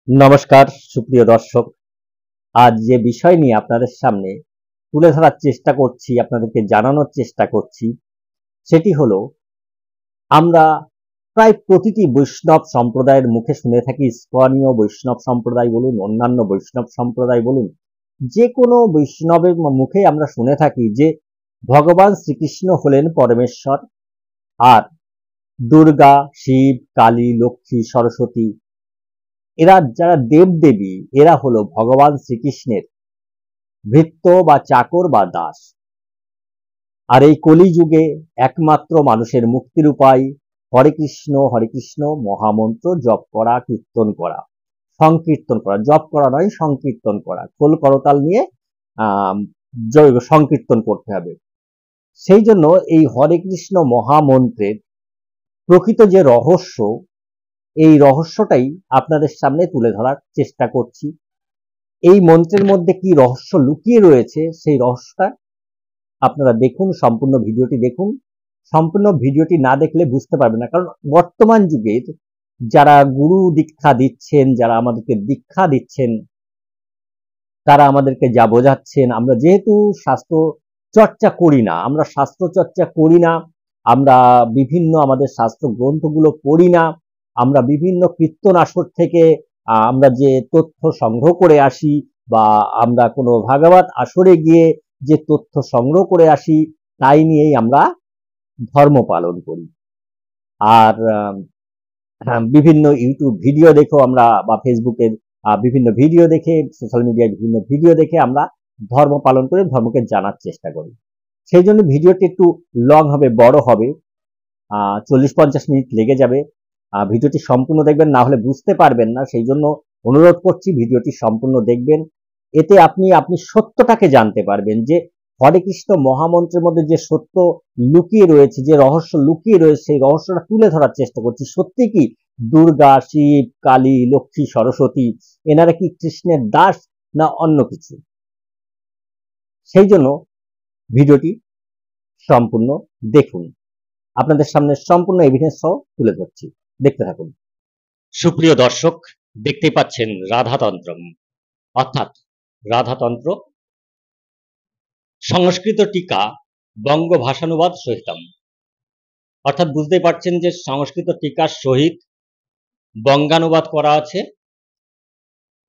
নমস্কার সুপ্রিয় দর্শক। আজ যে বিষয় নিয়ে আপনাদের সামনে তুলে ধরার চেষ্টা করছি, আপনাদেরকে জানানোর চেষ্টা করছি, সেটি হলো আমরা প্রায় প্রতিটি বৈষ্ণব সম্প্রদায়ের মুখে শুনে থাকি, ইস্কনীয় বৈষ্ণব সম্প্রদায় বলুন, অন্যান্য বৈষ্ণব সম্প্রদায় বলুন, যে কোনো বৈষ্ণবের মুখেই আমরা শুনে থাকি যে ভগবান শ্রীকৃষ্ণ হলেন পরমেশ্বর, আর দুর্গা, শিব, কালী, লক্ষ্মী, সরস্বতী এরা যারা দেবদেবী এরা হলো ভগবান শ্রীকৃষ্ণের ভৃত্য বা চাকর বা দাস। আর এই কলিযুগে একমাত্র মানুষের মুক্তির উপায় হরে কৃষ্ণ মহামন্ত্র জপ করা, কীর্তন করা, সংকীর্তন করা, জপ করা নয়, সংকীর্তন করা, খোল করতাল নিয়ে আহ সংকীর্তন করতে হবে। সেই জন্য এই হরে কৃষ্ণ মহামন্ত্রের প্রকৃত যে রহস্য, এই রহস্যটাই আপনাদের সামনে তুলে ধরার চেষ্টা করছি। এই মন্ত্রের মধ্যে কি রহস্য লুকিয়ে রয়েছে সেই রহস্যটা আপনারা দেখুন, সম্পূর্ণ ভিডিওটি দেখুন। সম্পূর্ণ ভিডিওটি না দেখলে বুঝতে পারবেন না, কারণ বর্তমান যুগের যারা গুরু দীক্ষা দিচ্ছেন, যারা আমাদেরকে দীক্ষা দিচ্ছেন, তারা আমাদেরকে যা বোঝাচ্ছেন, আমরা যেহেতু শাস্ত্র চর্চা করি না, আমরা বিভিন্ন আমাদের শাস্ত্র গ্রন্থগুলো পড়ি না, আমরা বিভিন্ন কীর্তন আসর থেকে আমরা যে তথ্য সংগ্রহ করে আসি, বা আমরা কোনো ভাগবত আসরে গিয়ে যে তথ্য সংগ্রহ করে আসি, তাই নিয়েই আমরা ধর্ম পালন করি। আর বিভিন্ন ইউটিউব ভিডিও দেখেও আমরা, বা ফেসবুকের বিভিন্ন ভিডিও দেখে, সোশ্যাল মিডিয়ায় বিভিন্ন ভিডিও দেখে আমরা ধর্ম পালন করে ধর্মকে জানার চেষ্টা করি। সেই জন্য ভিডিওটি একটু লং হবে, বড় হবে, 40-50 মিনিট লেগে যাবে। ভিডিওটি সম্পূর্ণ দেখবেন, না হলে বুঝতে পারবেন না। সেই জন্য অনুরোধ করছি ভিডিওটি সম্পূর্ণ দেখবেন। এতে আপনি সত্যটাকে জানতে পারবেন যে হরে কৃষ্ণ মহামন্ত্রের মধ্যে যে সত্য লুকিয়ে রয়েছে, যে রহস্য লুকিয়ে রয়েছে, সেই রহস্যটা তুলে ধরার চেষ্টা করছি। সত্যি কি দুর্গা, শিব, কালী, লক্ষ্মী, সরস্বতী এনারা কি কৃষ্ণের দাস না অন্য কিছু? সেই জন্য ভিডিওটি সম্পূর্ণ দেখুন। আপনাদের সামনে সম্পূর্ণ এভিডেন্স সহ তুলে ধরছি, দেখতে থাকুন। সুপ্রিয় দর্শক, দেখতে পাচ্ছেন রাধাতন্ত্রম, অর্থাৎ রাধাতন্ত্র সংস্কৃত টিকা বঙ্গ ভাষানুবাদ সহিতম, অর্থাৎ বুঝতে পারছেন যে সংস্কৃত টিকার সহিত বঙ্গানুবাদ করা আছে,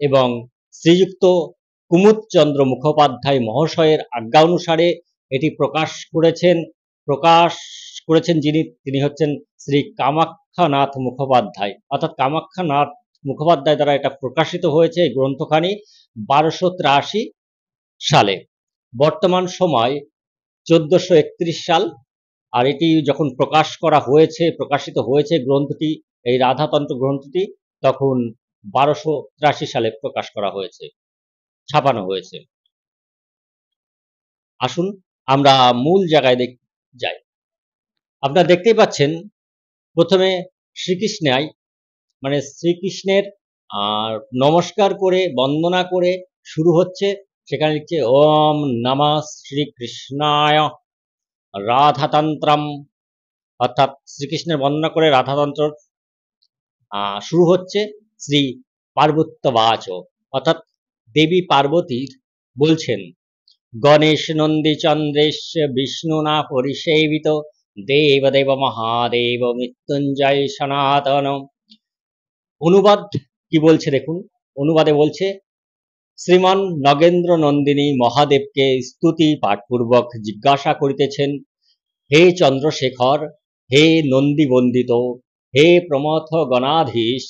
এবং শ্রীযুক্ত কুমুদচন্দ্র মুখোপাধ্যায় মহাশয়ের আজ্ঞা অনুসারে এটি প্রকাশ করেছেন তিনি হচ্ছেন শ্রী কামাখ্যানাথ মুখোপাধ্যায়, অর্থাৎ কামাখ্যানাথ মুখোপাধ্যায় দ্বারা এটা প্রকাশিত হয়েছে। এই গ্রন্থখানি 1283 সালে, বর্তমান সময় 1431 সাল। আর এটি যখন প্রকাশিত হয়েছে গ্রন্থটি, এই রাধাতন্ত্র গ্রন্থটি, তখন 1283 সালে প্রকাশ করা হয়েছে, ছাপানো হয়েছে। আসুন আমরা মূল জায়গায় যাই। আপনারা দেখতেই পাচ্ছেন প্রথমে শ্রীকৃষ্ণের নমস্কার করে, বন্দনা করে শুরু হচ্ছে। সেখানে লিখছে ওম নমঃ শ্রীকৃষ্ণায় রাধাতন্ত্রম, অর্থাৎ শ্রীকৃষ্ণের বন্দনা করে রাধাতন্ত্র শুরু হচ্ছে। শ্রী পার্বত্যবাচ, অর্থাৎ দেবী পার্বতীর বলছেন, গণেশ নন্দী চন্দ্রেশ বিষ্ণুনা পরিসেবিত দেবদেব মহাদেব মৃত্যুঞ্জয় সনাতন। অনুবাদ কি বলছে দেখুন। অনুবাদে বলছে, শ্রীমান নগেন্দ্র নন্দিনী মহাদেবকে স্তুতি পাঠপূর্বক জিজ্ঞাসা করিতেছেন, হে চন্দ্রশেখর, হে নন্দী বন্দিত, হে প্রমথ গণাধীশ,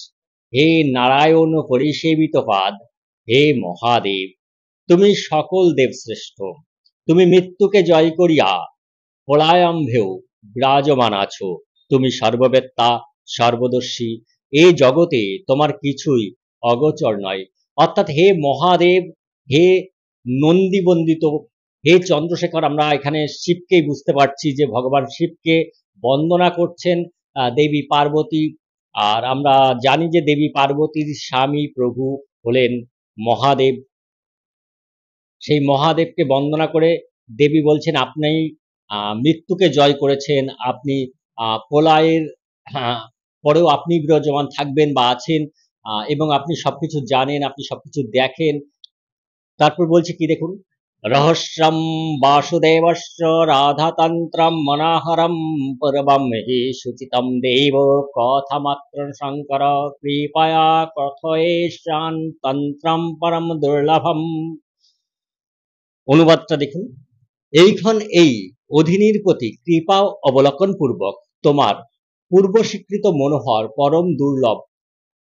হে নারায়ণ পরিসেবিত পাদ, হে মহাদেব, তুমি সকল দেব শ্রেষ্ঠ, তুমি মৃত্যুকে জয় করিয়া প্রলয়াম্ভেও বিরাজমান আছো, তুমি সর্ববেত্তা সর্বদর্শী, এই জগতে তোমার কিছুই অগোচর নয়। অর্থাৎ হে মহাদেব, হে নন্দী বন্দিত, হে চন্দ্রশেখর, আমরা এখানে শিবকেই বুঝতে পারছি যে ভগবান শিবকে বন্দনা করছেন দেবী পার্বতী। আর আমরা জানি যে দেবী পার্বতীর স্বামী প্রভু হলেন মহাদেব। সেই মহাদেবকে বন্দনা করে দেবী বলছেন, আপনি মৃত্যুকে জয় করেছেন, আপনি প্রলয়ের পরেও আপনি বিরাজমান থাকবেন বা আছেন, এবং আপনি সবকিছু জানেন, আপনি সবকিছু দেখেন। তারপর বলছে কি দেখুন, রহস্যম বাসুদেবস্য রাধাতন্ত্রম মনোহরম পূর্বম হি সুচিতম দেব কথামাত্র শঙ্কর কৃপয়া কথয়েশান তন্ত্রম পরম দুর্লভম। অনুবাদটা দেখুন, এইখন এই অধীনীর প্রতি কৃপা অবলোকন পূর্বক তোমার পূর্ব স্বীকৃত মনোহর পরম দুর্লভ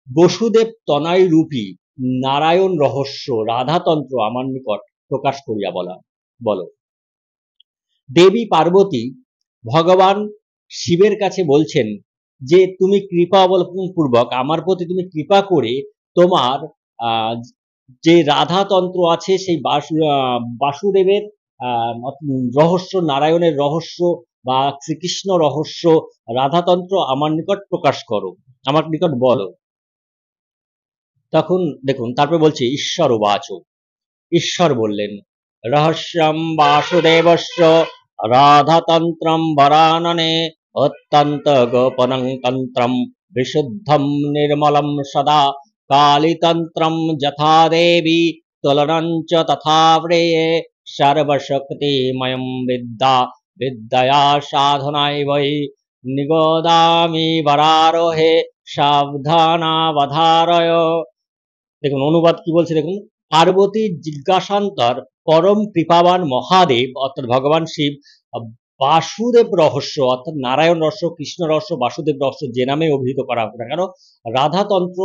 বসুদেব তনয় রূপী নারায়ণ রহস্য রাধাতন্ত্র আমার নিকট প্রকাশ করিয়া বলো। দেবী পার্বতী ভগবান শিবের কাছে বলছেন যে তুমি কৃপা অবলম্বন পূর্বক আমার প্রতি তুমি কৃপা করে তোমার যে রাধাতন্ত্র আছে সেই বাসুদেবের রহস্য, নারায়ণের রহস্য বা শ্রীকৃষ্ণ রহস্য রাধাতন্ত্র আমার নিকট প্রকাশ করো, আমার নিকট বলো। তখন দেখুন তারপর বলছে ঈশ্বর উবাচ, ঈশ্বর বললেন, রহস্যম বাসুদেবস্য রাধাতন্ত্রম বরাননে অত্যন্ত গোপনং তন্ত্রম বিশুদ্ধম নির্মলম সদা কালিতন্ত্রম যথা দেবী তুলনঞ্চ তথা প্রেয়ে সর্বশক্তিময়ম বিদ্যয়া সাধনায় বৈ নিগোদামি বরারোহে সাবধানাবধারয়। দেখুন অনুবাদ কি বলছে দেখুন, পার্বতীর জিজ্ঞাসান্তর পরম কৃপাবান মহাদেব অর্থাৎ ভগবান শিব বাসুদেব রহস্য অর্থাৎ নারায়ণ রহস্য, কৃষ্ণ রহস্য, বাসুদেব রহস্য যে নামে অভিহিত করা হোক না কেন, রাধাতন্ত্র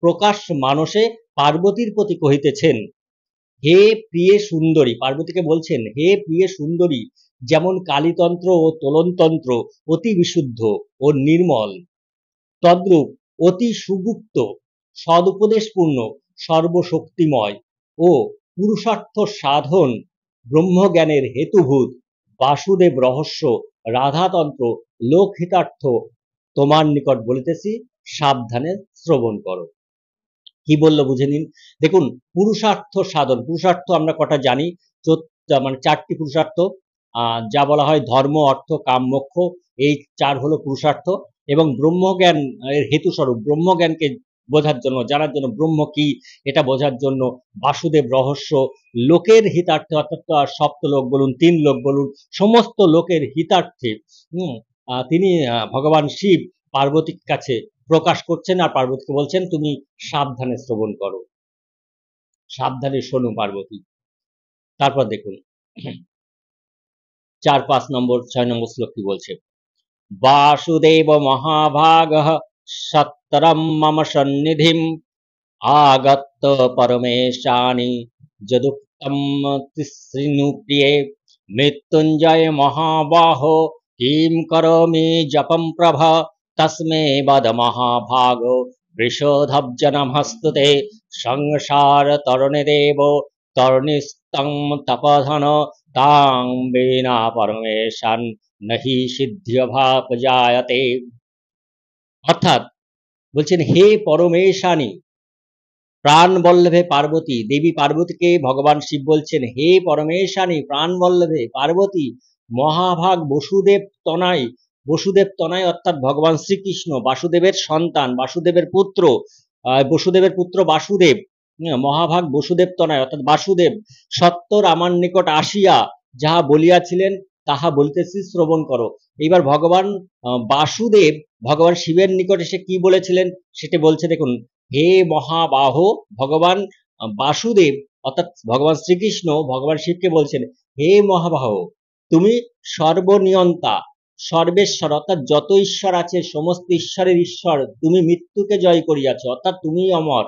প্রকাশ মানসে পার্বতীর প্রতি কহিতেছেন, হে প্রিয়ে সুন্দরী, পার্বতীকে বলছেন হে প্রিয়ে সুন্দরী, যেমন কালীতন্ত্র ও তোলনতন্ত্র অতি বিশুদ্ধ ও নির্মল, তদ্রূপ অতি সুগুপ্ত সদুপদেশপূর্ণ সর্বশক্তিময় ও পুরুষার্থ সাধন ব্রহ্মজ্ঞানের হেতুভূত বাসুদেব রহস্য রাধাতন্ত্র লোকহিতার্থ তোমার নিকট বলিতেছি, সাবধানে শ্রবণ করো। কি বললো বুঝে নিন। দেখুন পুরুষার্থ সাধন, পুরুষার্থ আমরা কটা জানি, মানে 4টি পুরুষার্থ, যা বলা হয় ধর্ম অর্থ কাম মোক্ষ, এই 4 হলো পুরুষার্থ। এবং ব্রহ্মজ্ঞান এর হেতুস্বরূপ, ব্রহ্মজ্ঞানকে বোঝার জন্য, জানার জন্য, ব্রহ্ম কি এটা বোঝার জন্য বাসুদেব রহস্য লোকের হিতার্থে অর্থাৎ সপ্তলোক বলুন, 3 লোক বলুন, সমস্ত লোকের হিতার্থে তিনি ভগবান শিব পার্বতীর কাছে প্রকাশ করছেন আর পার্বতীকে বলছেন তুমি সাবধানে শ্রবণ করো, সাবধানে শোনো পার্বতী। তারপর দেখুন 4, 5 নম্বর 6 নম্বর শ্লোক কি বলছে, বাসুদেব মহাভাগঃ সত্তরম মম সন্নিধিম আগত পরমেশানি যদুক্তম তিসৃণু প্রিয়ে মৃত্যুঞ্জয় মহাবাহো কিম করোমি জপম প্রভ তস্মে বদ মহাভাগো বৃষোধব্জনমস্তুতে সংসার তরণে দেব তরণিস্তং তপধন তাং বিনা পরমেশান নহি সিদ্ধ্যভাব জায়তে। অর্থাৎ বলছেন হে পরমেশানী প্রাণ বল্লভে পার্বতী, দেবী পার্বতীকে ভগবান শিব বলছেন হে পরমেশানী প্রাণ বল্লভে পার্বতী, মহাভাগ বসুদেব তনয়, বসুদেব তনয় অর্থাৎ ভগবান শ্রীকৃষ্ণ বাসুদেবের সন্তান, বাসুদেবের পুত্র, বসুদেবের পুত্র বাসুদেব, মহাভাগ বসুদেব তনয় অর্থাৎ বাসুদেব সত্তর আমার নিকট আসিয়া যাহা বলিয়াছিলেন তাহা বলিতেছি শ্রবণ করো। এইবার ভগবান বাসুদেব ভগবান শিবের নিকট এসে কি বলেছিলেন সেটা বলছে দেখুন, হে মহাবাহ, ভগবান বাসুদেব অর্থাৎ ভগবান শ্রীকৃষ্ণ ভগবান শিবকে বলছেন হে মহাবাহ, তুমি সর্বনিয়ন্তা সর্বেশ্বর অর্থাৎ যত ঈশ্বর আছে সমস্ত ঈশ্বরের ঈশ্বর, তুমি মৃত্যুকে জয় করিয়াছ অর্থাৎ তুমি অমর।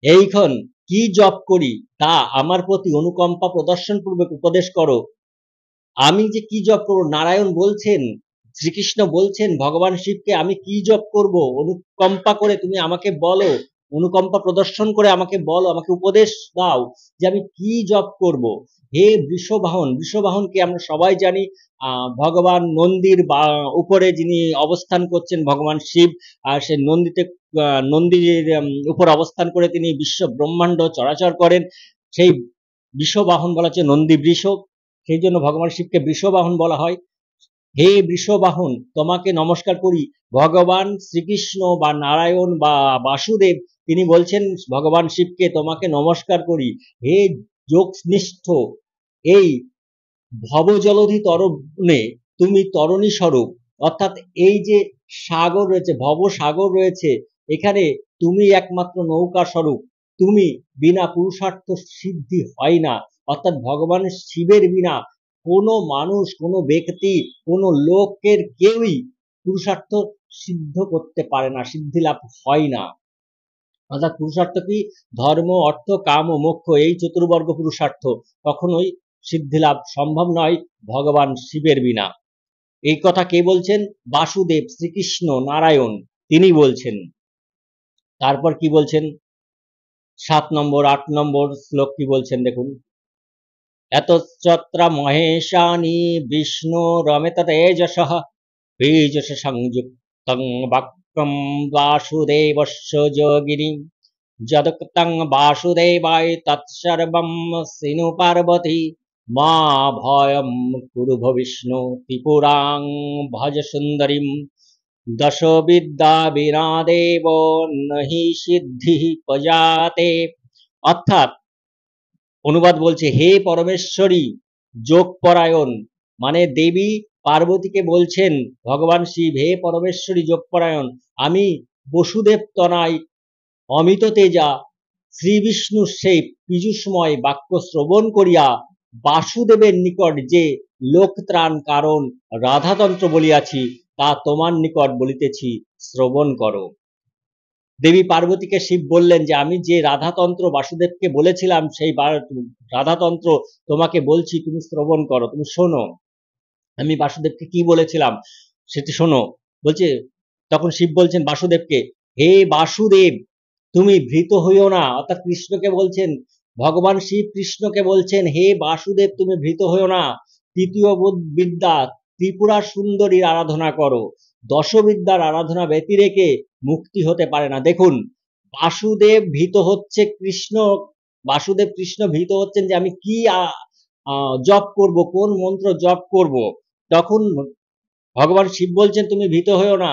এইখন কি জপ করি তা আমার প্রতি অনুকম্পা প্রদর্শন পূর্বক উপদেশ করো। আমি যে কি জপ করবো, নারায়ণ বলছেন, শ্রীকৃষ্ণ বলছেন ভগবান শিবকে আমি কি জপ করব, অনুকম্পা করে তুমি আমাকে বলো, অনুকম্পা প্রদর্শন করে আমাকে বলো, আমাকে উপদেশ দাও যে আমি কি জপ করব। হে বৃষবাহন, বৃষবাহনকে আমরা সবাই জানি ভগবান নন্দীর উপরে যিনি অবস্থান করছেন ভগবান শিব, আর সে নন্দীর উপর অবস্থান করে তিনি বিশ্ব ব্রহ্মাণ্ড চরাচর করেন, সেই বৃষবাহন বলা হচ্ছে নন্দী বৃষ, সেই জন্য ভগবান শিবকে বৃষবাহন বলা হয়। হে বৃষবাহন, তোমাকে নমস্কার করি। ভগবান শ্রীকৃষ্ণ বা নারায়ণ বা বাসুদেব তিনি বলছেন ভগবান শিবকে, তোমাকে নমস্কার করি। হে যোগনিষ্ঠ, এই ভবজলধি তরণে তুমি তরণী স্বরূপ, অর্থাৎ এই যে সাগর রয়েছে, ভব সাগর রয়েছে, এখানে তুমি একমাত্র নৌকা স্বরূপ। তুমি বিনা পুরুষার্থ সিদ্ধি হয় না, অর্থাৎ ভগবান শিবের বিনা কোনো মানুষ, কোনো ব্যক্তি, কোনো লোকের কেউই পুরুষার্থ সিদ্ধ করতে পারে না, সিদ্ধি লাভ হয় না। অর্থাৎ পুরুষার্থ কি? ধর্ম, অর্থ, কাম ও মোক্ষ, এই চতুর্বর্গ পুরুষার্থ কখনোই সিদ্ধি লাভ সম্ভব নয় ভগবান শিবের বিনা। এই কথা কে বলছেন? বাসুদেব, শ্রীকৃষ্ণ, নারায়ণ তিনি বলছেন। তারপর কি বলছেন? 7 নম্বর 8 নম্বর শ্লোক কি বলছেন দেখুন। এতচ্ছত্র মহেশানি বিষ্ণু রমেত তেজসঃ বীজস সংযুক্তং বাক্যম বাসুদেবস্য যোগিনী যদুক্তং বাসুদেবায় তৎসর্বং সিনু পার্বতী মা ভয়ম কুরু বিষ্ণু ত্রিপুরাং ভজ সুন্দরীম দশ বিদ্যা বিনা দেব নহি সিদ্ধি প্রজাতে। অর্থাৎ অনুবাদ বলছে, হে পরমেশ্বরী যোগপরায়ণ, মানে দেবী পার্বতীকে বলছেন ভগবান শিব, হে পরমেশ্বরী যোগপরায়ণ, আমি বসুদেব তনয় অমিত তেজা শ্রী বিষ্ণুর সেই পীযুষময় বাক্য শ্রবণ করিয়া বাসুদেবের নিকট যে লোকত্রাণ কারণ রাধাতন্ত্র বলিয়াছি, তা তোমার নিকট বলিতেছি, শ্রবণ করো। দেবী পার্বতীকে শিব বললেন যে আমি যে রাধাতন্ত্র বাসুদেবকে বলেছিলাম, সেই রাধাতন্ত্র তোমাকে বলছি, তুমি শ্রবণ করো, তুমি শোনো। আমি বাসুদেবকে কি বলেছিলাম সেটি শোনো। বলছে, তখন শিব বলছেন বাসুদেবকে, হে বাসুদেব, তুমি ভীত হইও না। অর্থাৎ কৃষ্ণকে বলছেন, ভগবান শিব কৃষ্ণকে বলছেন, হে বাসুদেব, তুমি ভীত হইও না। তৃতীয় বিদ্যা ত্রিপুরা সুন্দরীর আরাধনা করো। দশবিদ্যার আরাধনা ব্যতিরেকে মুক্তি হতে পারে না। দেখুন, বাসুদেব ভীত হচ্ছে কৃষ্ণ, বাসুদেব কৃষ্ণ ভীত হচ্ছেন যে আমি কি জপ করব, কোন মন্ত্র জপ করব। তখন ভগবান শিব বলছেন তুমি ভীত হইও না,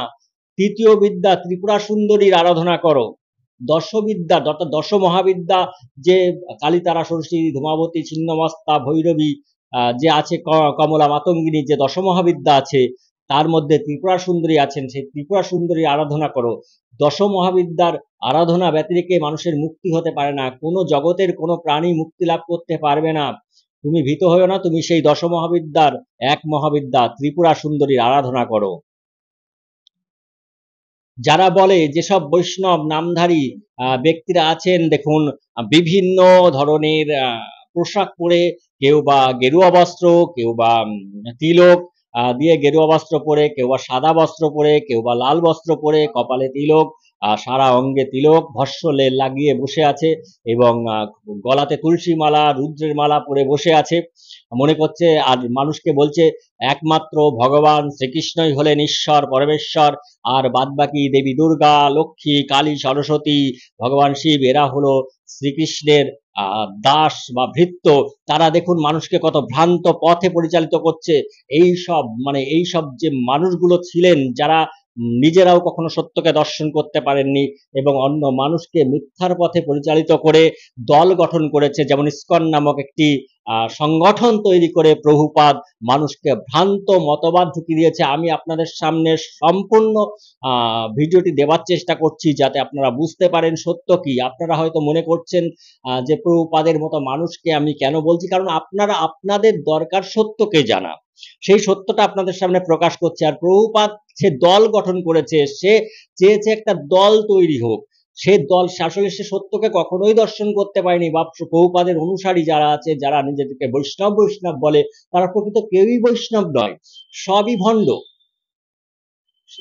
তৃতীয় বিদ্যা ত্রিপুরা সুন্দরীর আরাধনা করো। দশবিদ্যা অর্থাৎ দশ মহাবিদ্যা, যে কালীতারা, সরস্বতী, ধূমাবতী, ছিন্নমস্তা, ভৈরবী, যে আছে কমলা, মাতঙ্গিনী, যে দশ মহাবিদ্যা আছে তার মধ্যে ত্রিপুরা সুন্দরী আছেন, সেই ত্রিপুরা সুন্দরীর আরাধনা করো। দশ মহাবিদ্যার আরাধনা ব্যতিরেকে মানুষের মুক্তি হতে পারে না, কোনো জগতের কোনো প্রাণী মুক্তি লাভ করতে পারবে না। তুমি ভীত হইও না, তুমি সেই দশ মহাবিদ্যার এক মহাবিদ্যা ত্রিপুরা সুন্দরীর আরাধনা করো। যারা বলে, যেসব বৈষ্ণব নামধারী ব্যক্তিরা আছেন, দেখুন বিভিন্ন ধরনের পোশাক পরে, কেউ বা গেরুয়া বস্ত্র, কেউ বা তিলক দিয়ে গেরুয়া বস্ত্র পরে, কেউ বা সাদা বস্ত্র পরে, কেউ বা লাল বস্ত্র পরে, কপালে তিলক, সারা অঙ্গে তিলক, ভস্য লাগিয়ে বসে আছে এবং গলাতে তুলসী মালা, রুদ্রের মালা পরে বসে আছে। মনে করছে আর মানুষকে বলছে একমাত্র ভগবান শ্রীকৃষ্ণই হলেন ঈশ্বর, পরমেশ্বর, আর বাদবাকি দেবী দুর্গা, লক্ষ্মী, কালী, সরস্বতী, ভগবান শিব এরা হলো শ্রীকৃষ্ণের দাস বা ভৃত্য। তারা দেখুন মানুষকে কত ভ্রান্ত পথে পরিচালিত করছে। এইসব যে মানুষগুলো ছিলেন, যারা নিজেরাও কখনো সত্যকে দর্শন করতে পারেননি এবং অন্য মানুষকে মিথ্যার পথে পরিচালিত করে দল গঠন করেছে, যেমন ইসকন নামক একটি সংগঠন তৈরি করে প্রভুপাদ মানুষকে ভ্রান্ত মতবাদ ঢুকিয়ে দিয়েছে। আমি আপনাদের সামনে সম্পূর্ণ ভিডিওটি দেওয়ার চেষ্টা করছি যাতে আপনারা বুঝতে পারেন সত্য কি। আপনারা হয়তো মনে করছেন যে প্রভুপাদের মতো মানুষকে আমি কেন বলছি, কারণ আপনারা আপনাদের দরকার সত্যকে জানা, সেই সত্যটা আপনাদের সামনে প্রকাশ করছে। আর প্রভুপাদ সে দল গঠন করেছে, সে চেয়েছে একটা দল তৈরি হোক, সে দল আসলে সে সত্যকে কখনোই দর্শন করতে পারেনি। বা প্রভুপাদের অনুসারী যারা আছে, যারা নিজেদেরকে বৈষ্ণব বৈষ্ণব বলে, তারা প্রকৃত কেউই বৈষ্ণব নয়, সবই ভণ্ড।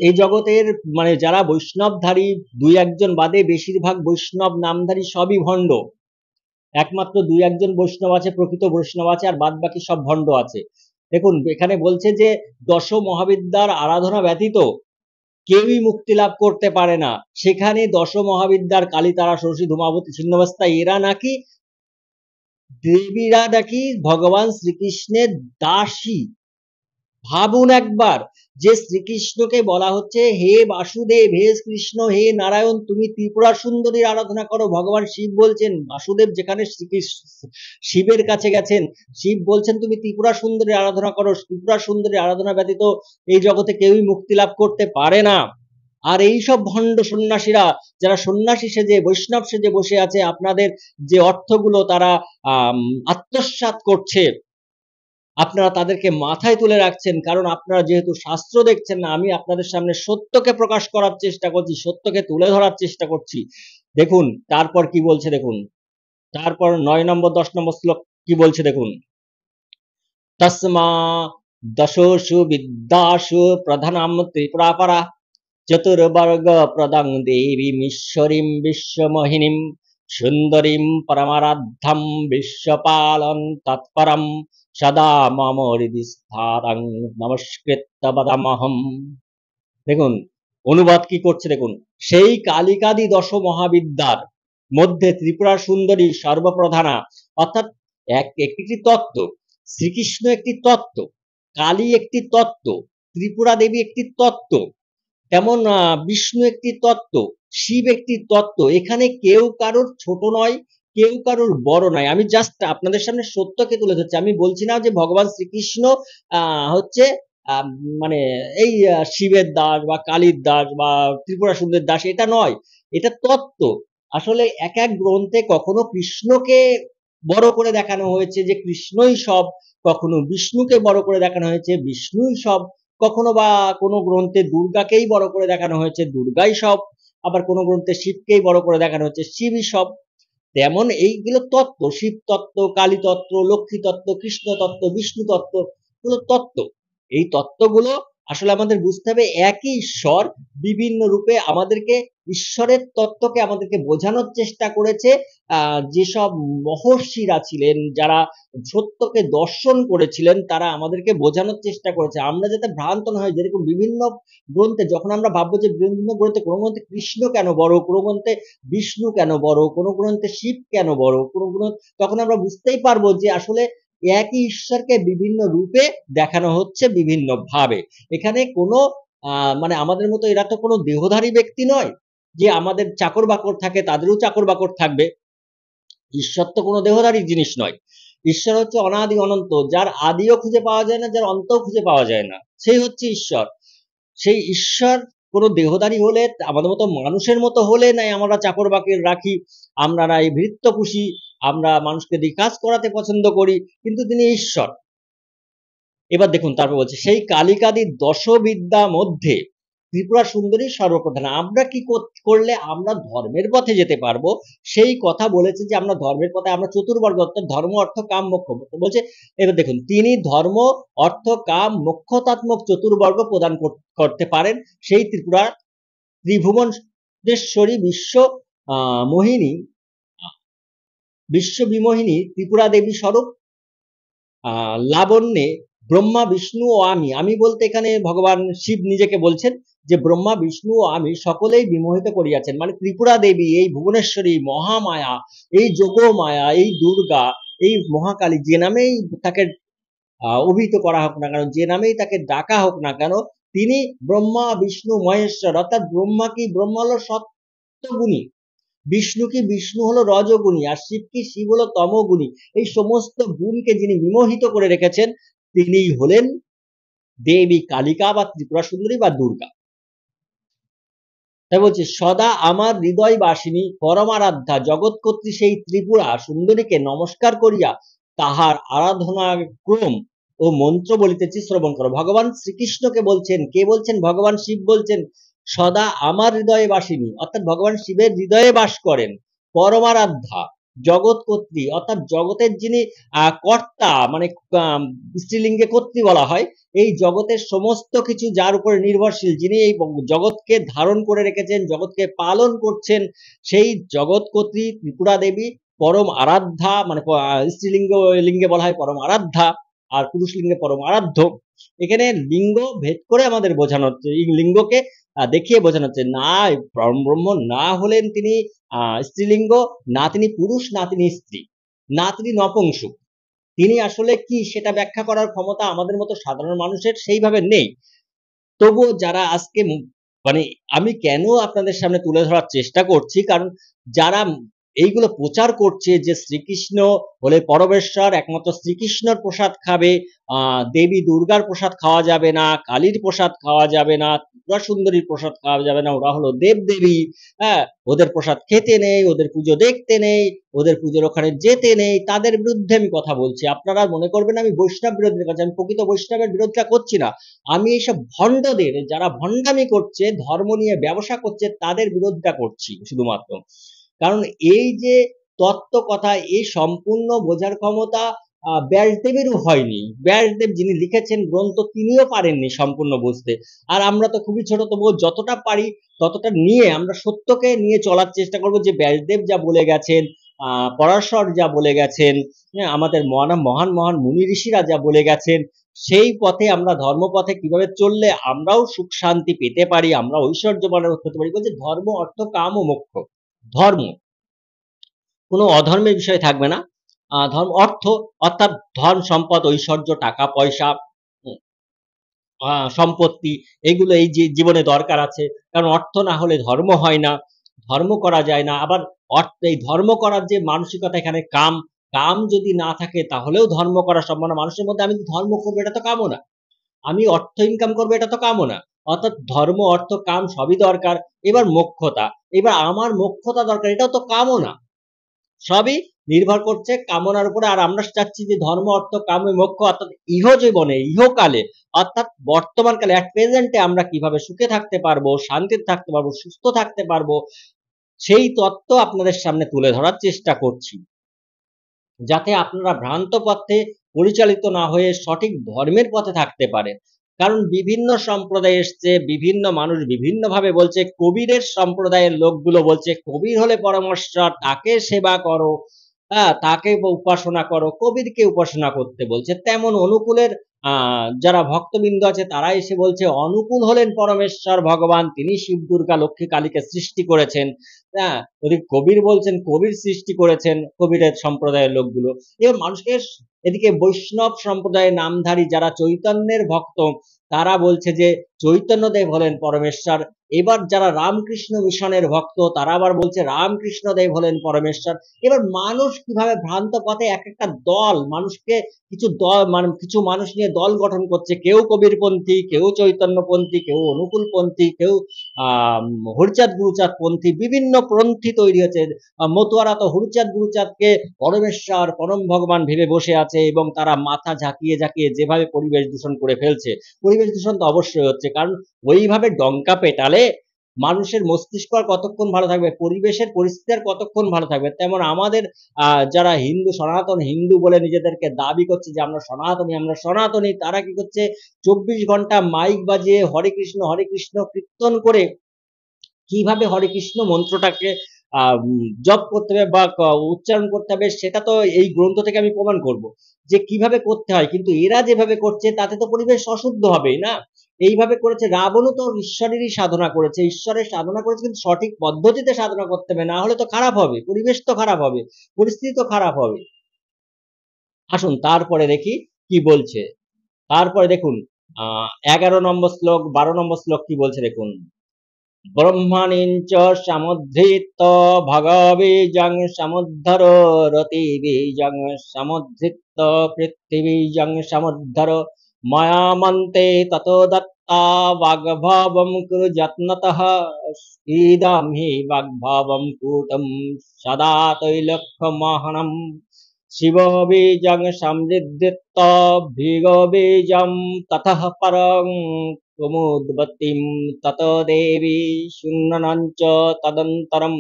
এই জগতের মানে যারা বৈষ্ণবধারী, দুই একজন বাদে বেশিরভাগ বৈষ্ণব নামধারী সবই ভণ্ড। একমাত্র দুই একজন বৈষ্ণব আছে, প্রকৃত বৈষ্ণব আছে, আর বাদ বাকি সব ভণ্ড আছে। দেখুন এখানে বলছে যে দশ মহাবিদ্যার আরাধনা ব্যতীত কেউই মুক্তি লাভ করতে পারে না। সেখানে দশ মহাবিদ্যার কালী, তারা, সরস্বতী, ধূমাবতী, ছিন্নমস্তা এরা নাকি দেবীরা নাকি ভগবান শ্রীকৃষ্ণের দাসী, ভাবুন একবার, যে শ্রীকৃষ্ণকে বলা হচ্ছে হে বাসুদেব, হে কৃষ্ণ, হে নারায়ণ, তুমি ত্রিপুরা সুন্দরীর আরাধনা করো। ভগবান শিব বলছেন, বাসুদেব যেখানে শিবের কাছে গেছেন, শিব বলছেন তুমি ত্রিপুরা সুন্দরীর আরাধনা করো, ত্রিপুরা সুন্দরীর আরাধনা ব্যতীত এই জগতে কেউই মুক্তি লাভ করতে পারে না। আর এই সব ভণ্ড সন্ন্যাসীরা, যারা সন্ন্যাসী সেজে বৈষ্ণব সেজে বসে আছে, আপনাদের যে অর্থগুলো তারা আত্মসাৎ করছে, আপনারা তাদেরকে মাথায় তুলে রাখছেন, কারণ আপনারা যেহেতু শাস্ত্র দেখছেন না। আমি আপনাদের সামনে সত্যকে প্রকাশ করার চেষ্টা করছি, সত্যকে তুলে ধরার চেষ্টা করছি। দেখুন তারপর কি বলছে, দেখুন তারপর 9 নম্বর 10 নম্বর শ্লোক কি বলছে দেখুন, তসমা দশোষু বিদ্যাসু প্রধানম ত্রিপুরাপরা চতুর্বর্গ প্রদং দেবীমীশ্বরীম বিশ্বমোহিনীম সুন্দরীম পরমারাধ্যম বিশ্বপালন তৎপরম সদা মম হৃদি স্থারং নমস্কৃত্য বদামহম। দেখুন অনুবাদ কি করছে দেখুন, সেই কালিকাদি দশ মহাবিদ্যার মধ্যে ত্রিপুরা সুন্দরী সর্বপ্রধানা, অর্থাৎ একটি তত্ত্ব। শ্রীকৃষ্ণ একটি তত্ত্ব, কালী একটি তত্ত্ব, ত্রিপুরা দেবী একটি তত্ত্ব, তেমন বিষ্ণু একটি তত্ত্ব, শিব একটি তত্ত্ব। এখানে কেউ কারোর ছোট নয়, কেউ কারোর বড় নয়। আমি জাস্ট আপনাদের সামনে সত্যকে তুলে ধরছি। আমি বলছি না যে ভগবান শ্রীকৃষ্ণ হচ্ছে মানে এই শিবের দাস বা কালীর দাস বা ত্রিপুরা সুন্দরের দাস, এটা নয়, এটা তত্ত্ব। আসলে এক এক গ্রন্থে কখনো কৃষ্ণকে বড় করে দেখানো হয়েছে যে কৃষ্ণই সব, কখনো বিষ্ণুকে বড় করে দেখানো হয়েছে বিষ্ণুই সব, কখনো বা কোনো গ্রন্থে দুর্গাকেই বড় করে দেখানো হয়েছে দুর্গাই সব, আবার কোনো গ্রন্থে শিবকেই বড় করে দেখানো হয়েছে শিবই সব। তেমন এইগুলো তত্ত্ব, শিব তত্ত্ব, কালী তত্ত্ব, লক্ষ্মী তত্ত্ব, কৃষ্ণ তত্ত্ব, বিষ্ণু তত্ত্ব, এগুলো তত্ত্ব। এই তত্ত্বগুলো আসলে আমাদের বুঝতে হবে একই ঈশ্বর বিভিন্ন রূপে আমাদেরকে, ঈশ্বরের তত্ত্বকে আমাদেরকে বোঝানোর চেষ্টা করেছে যেসব মহর্ষিরা ছিলেন, যারা সত্যকে দর্শন করেছিলেন, তারা আমাদেরকে বোঝানোর চেষ্টা করেছে, আমরা যাতে ভ্রান্ত না হয়। যেরকম বিভিন্ন গ্রন্থে যখন আমরা ভাববো যে বিভিন্ন গ্রন্থে, কোনো গ্রন্থে কৃষ্ণ কেন বড়, কোনো গ্রন্থে বিষ্ণু কেন বড়, কোনো গ্রন্থে শিব কেন বড়, কোনো গ্রন্থ, তখন আমরা বুঝতেই পারবো যে আসলে একই ঈশ্বরকে বিভিন্ন রূপে দেখানো হচ্ছে বিভিন্ন ভাবে। এখানে কোনো মানে আমাদের মতো এরা তো কোনো দেহধারী ব্যক্তি নয় যে আমাদের চাকর বাকর থাকে তাদেরও চাকর বাকর থাকবে। ঈশ্বর তো কোনো দেহধারী জিনিস নয়। ঈশ্বর হচ্ছে অনাদি অনন্ত, যার আদিও খুঁজে পাওয়া যায় না, যার অন্তও খুঁজে পাওয়া যায় না, সেই হচ্ছে ঈশ্বর। সেই ঈশ্বর কোনো দেহধারী হলে, আমাদের মতো মানুষের মতো হলে নাই আমরা চাকর বাকর রাখি, আমরা এই ভৃত্য পুষি, আমরা মানুষকে দিয়ে কাজ করাতে পছন্দ করি, কিন্তু তিনি ঈশ্বর। এবার দেখুন তারপর বলছে, সেই কালিকাদির দশবিদ্যা মধ্যে ত্রিপুরা সুন্দরী সর্বপ্রধান। আমরা কি করলে আমরা ধর্মের পথে যেতে পারবো, সেই কথা বলেছে যে আমরা ধর্মের পথে, আমরা চতুর্বর্গ অর্থাৎ ধর্ম অর্থ কাম মোক্ষ বলছে। এবার দেখুন, তিনি ধর্ম অর্থ কাম মোক্ষতাত্মক চতুর্বর্গ প্রদান করতে পারেন। সেই ত্রিপুরা ত্রিভুবনেশ্বরী মোহিনী, বিশ্ব বিমোহিনী ত্রিপুরা দেবী স্বরূপ লাবণ্যে ব্রহ্মা বিষ্ণু ও আমি বলতে এখানে ভগবান শিব নিজেকে বলছেন যে ব্রহ্মা বিষ্ণু ও আমি সকলেই বিমোহিত করিয়াছেন। মানে ত্রিপুরা দেবী, এই ভুবনেশ্বরী মহামায়া, এই যোগমায়া, এই দুর্গা, এই মহাকালী, যে নামেই তাকে অভিহিত করা হোক না কেন, যে নামেই তাকে ডাকা হোক না কেন, তিনি ব্রহ্মা বিষ্ণু মহেশ্বর। অর্থাৎ ব্রহ্মা কি, ব্রহ্মা হলো সত্যগুণী, বিষ্ণু কি, বিষ্ণু হলো রজগুণী, আর শিব কি, শিব হলো তমগুণী। এই সমস্ত গুণকে যিনি বিমোহিত করে রেখেছেন তিনিই হলেন দেবী কালিকা বা ত্রিপুরা সুন্দরী বা দুর্গা। তাই বলছে, সদা আমার হৃদয় বাসিনী পরমারাধ্যা জগৎকর্ত্রী সেই ত্রিপুরা সুন্দরীকে নমস্কার করিয়া তাহার আরাধনার ক্রম ও মন্ত্র বলিতেছি, শ্রবণ করো। ভগবান শ্রীকৃষ্ণকে বলছেন, কে বলছেন? ভগবান শিব বলছেন সদা আমার হৃদয়ে বাসিনী, অর্থাৎ ভগবান শিবের হৃদয়ে বাস করেন। পরমারাধ্যা জগৎকর্ত্রী, অর্থাৎ জগতের যিনি কর্তা, মানে স্ত্রীলিঙ্গে কর্ত্রী বলা হয়। এই জগতের সমস্ত কিছু যার উপরে নির্ভরশীল, যিনি এই জগৎকে ধারণ করে রেখেছেন, জগৎকে পালন করছেন, সেই জগৎকর্ত্রী ত্রিপুরা দেবী পরম আরাধ্যা, মানে লিঙ্গে বলা হয় পরম আরাধ্যা, আর পুরুষ লিঙ্গে পরম আরাধ্য। এখানে লিঙ্গ ভেদ করে আমাদের বোঝানো হচ্ছে, এই লিঙ্গকে দেখিয়ে বোঝানো হচ্ছে, না পরম ব্রহ্ম না হলেন তিনি স্ত্রীলিঙ্গ, না তিনি পুরুষ, না তিনি স্ত্রী, না তিনি নপুংসক। তিনি আসলে কি সেটা ব্যাখ্যা করার ক্ষমতা আমাদের মতো সাধারণ মানুষের সেইভাবে নেই। তবুও যারা আজকে মানে আমি কেন আপনাদের সামনে তুলে ধরার চেষ্টা করছি, কারণ যারা এইগুলো প্রচার করছে যে শ্রীকৃষ্ণ হলে পরমেশ্বর, একমাত্র শ্রীকৃষ্ণর প্রসাদ খাবে, দেবী দুর্গার প্রসাদ খাওয়া যাবে না, কালীর প্রসাদ খাওয়া যাবে না, ত্রিপুরা সুন্দরীর প্রসাদ খাওয়া যাবে না, ওরা হলো দেবদেবী, হ্যাঁ? ওদের প্রসাদ খেতে নেই, ওদের পুজো দেখতে নেই, ওদের পুজোর ওখানে যেতে নেই, তাদের বিরুদ্ধে আমি কথা বলছি। আপনারা মনে করবেন আমি বৈষ্ণব বিরোধীদের কাছে, আমি প্রকৃত বৈষ্ণবের বিরোধিতা করছি না। আমি এইসব ভণ্ডদের, যারা ভণ্ডামি করছে, ধর্ম নিয়ে ব্যবসা করছে, তাদের বিরোধিতা করছি শুধুমাত্র। কারণ এই যে তত্ত্ব কথা, এই সম্পূর্ণ বোঝার ক্ষমতা ব্যাসদেবেরও হয়নি। ব্যাসদেব যিনি লিখেছেন গ্রন্থ, তিনিও পারেননি সম্পূর্ণ বুঝতে। আর আমরা তো খুবই ছোট, তবুও যতটা পারি ততটা নিয়ে আমরা সত্যকে নিয়ে চলার চেষ্টা করব, যে ব্যাসদেব যা বলে গেছেন, পরাশর যা বলে গেছেন, হ্যাঁ, আমাদের মহান মহান মুনি ঋষিরা যা বলে গেছেন, সেই পথে আমরা ধর্মপথে কিভাবে চললে আমরাও সুখ শান্তি পেতে পারি, আমরা ঐশ্বর্যবান হতে পারি। বলছে ধর্ম অর্থ কাম ও মোক্ষ। ধর্ম, কোনো অধর্মের বিষয় থাকবে না। ধর্ম অর্থ, অর্থাৎ ধন সম্পদ ঐশ্বর্য টাকা পয়সা, উম, সম্পত্তি, এগুলো এই যে জীবনে দরকার আছে। কারণ অর্থ না হলে ধর্ম হয় না, ধর্ম করা যায় না। আবার এই ধর্ম করার যে মানসিকতা, এখানে কাম, কাম যদি না থাকে তাহলেও ধর্ম করা সম্ভব না। মানুষের মধ্যে আমি ধর্ম করবো এটা তো কামনা, আমি অর্থ ইনকাম করবো এটা তো কামনা। অর্থাৎ ধর্ম অর্থ কাম সবই দরকার। এবার মোক্ষতা, এবার আমার মোক্ষতা দরকার, এটাও তো কামনা। সবই নির্ভর করছে কামনার উপরে। আর আমরা চাচ্ছি যে ধর্ম অর্থ কাম মোক্ষ, অর্থাৎ ইহজীবনে, ইহকালে, অর্থাৎ বর্তমান কালে, এট প্রেজেন্টে আমরা কিভাবে সুখে থাকতে পারবো, শান্তিতে থাকতে পারবো, সুস্থ থাকতে পারবো, সেই তত্ত্ব আপনাদের সামনে তুলে ধরার চেষ্টা করছি, যাতে আপনারা ভ্রান্ত পথে পরিচালিত না হয়ে সঠিক ধর্মের পথে থাকতে পারেন। কারণ বিভিন্ন সম্প্রদায় এসছে, বিভিন্ন মানুষ বিভিন্নভাবে বলছে। কবিরের সম্প্রদায়ের লোকগুলো বলছে কবির হলে পরমেশ্বর, তাকে সেবা করো, হ্যাঁ, তাকে উপাসনা করো, কবিরকে উপাসনা করতে বলছে। তেমন অনুকূলের যারা ভক্তবৃন্দ আছে তারা এসে বলছে অনুকূল হলেন পরমেশ্বর ভগবান, তিনি শিব দুর্গা লক্ষ্মী কালীকে সৃষ্টি করেছেন। হ্যাঁ, ওদিকে কবির বলছেন কবির সৃষ্টি করেছেন, কবিরের সম্প্রদায়ের লোকগুলো। এবার মানুষকে এদিকে বৈষ্ণব সম্প্রদায়ের নামধারী যারা চৈতন্যের ভক্ত, তারা বলছে যে চৈতন্যদেব হলেন পরমেশ্বর। এবার যারা রামকৃষ্ণ মিশনের ভক্ত, তারা আবার বলছে রামকৃষ্ণ দেব হলেন পরমেশ্বর। এবার মানুষ কিভাবে ভ্রান্ত পথে, এক একটা দল মানুষকে, কিছু দল মানে কিছু মানুষ নিয়ে দল গঠন করছে, কেউ কবিরপন্থী, কেউ চৈতন্যপন্থী, কেউ অনুকূলপন্থী, কেউ হরিচাঁদ গুরুচাঁদ পন্থী, বিভিন্ন পন্থী তৈরি হয়েছে। মতুয়ারা তো হরিচাঁদ গুরুচাঁদকে পরমেশ্বর পরম ভগবান ভেবে বসে আছে, এবং তারা মাথা ঝাঁকিয়ে ঝাঁকিয়ে যেভাবে পরিবেশ দূষণ করে ফেলছে, পরিবেশ দূষণ তো অবশ্যই হচ্ছে, কারণ ওইভাবে ডঙ্কা পেটালে মানুষের মস্তিষ্ক আর কতক্ষণ ভালো থাকবে, পরিবেশের পরিস্থিতি আর কতক্ষণ ভালো থাকবে। তেমন আমাদের যারা হিন্দু, সনাতন হিন্দু বলে নিজেদেরকে দাবি করছে যে আমরা সনাতনী, আমরা সনাতনী, তারা কি করছে 24 ঘন্টা মাইক বাজিয়ে হরে কৃষ্ণ কীর্তন করে কিভাবে হরে কৃষ্ণ মন্ত্রটাকে জপ করতে হবে বা উচ্চারণ করতে হবে, সেটা তো এই গ্রন্থ থেকে আমি প্রমাণ করব যে কিভাবে করতে হয়। কিন্তু এরা যেভাবে করছে তাতে তো পরিবেশ অশুদ্ধ হবেই না। এইভাবে করেছে, রাবণও তো ঈশ্বরেরই সাধনা করেছে, ঈশ্বরের সাধনা করেছে, কিন্তু সঠিক পদ্ধতিতে সাধনা করতে হবে, না হলে তো খারাপ হবে, পরিবেশ তো খারাপ হবে, পরিস্থিতি তো খারাপ হবে। আসুন তারপরে দেখি কি বলছে। তারপরে দেখুন 11 নম্বর শ্লোক, 12 নম্বর শ্লোক কি বলছে দেখুন। ব্রহ্মণিঞ্চ সমুদ্ধৃত ভগবীজং সমুদ্ধর রতিবীজং সমুদ্ধৃত পৃথিবীজং সমুদ্ধর ময়ামন্তে ততো দত্তা বাগ্ভাবম কুরু যত্নতঃ ইদম হি বাগ্ভাবম কূটম সদা তৈলক্ষ্যমহনম শিববীজং সমৃদ্ধিত ভৃগবীজং ততঃ পরং কুমুদ্বতীম তত দেবী শূন্যনঞ্চ তদন্তরম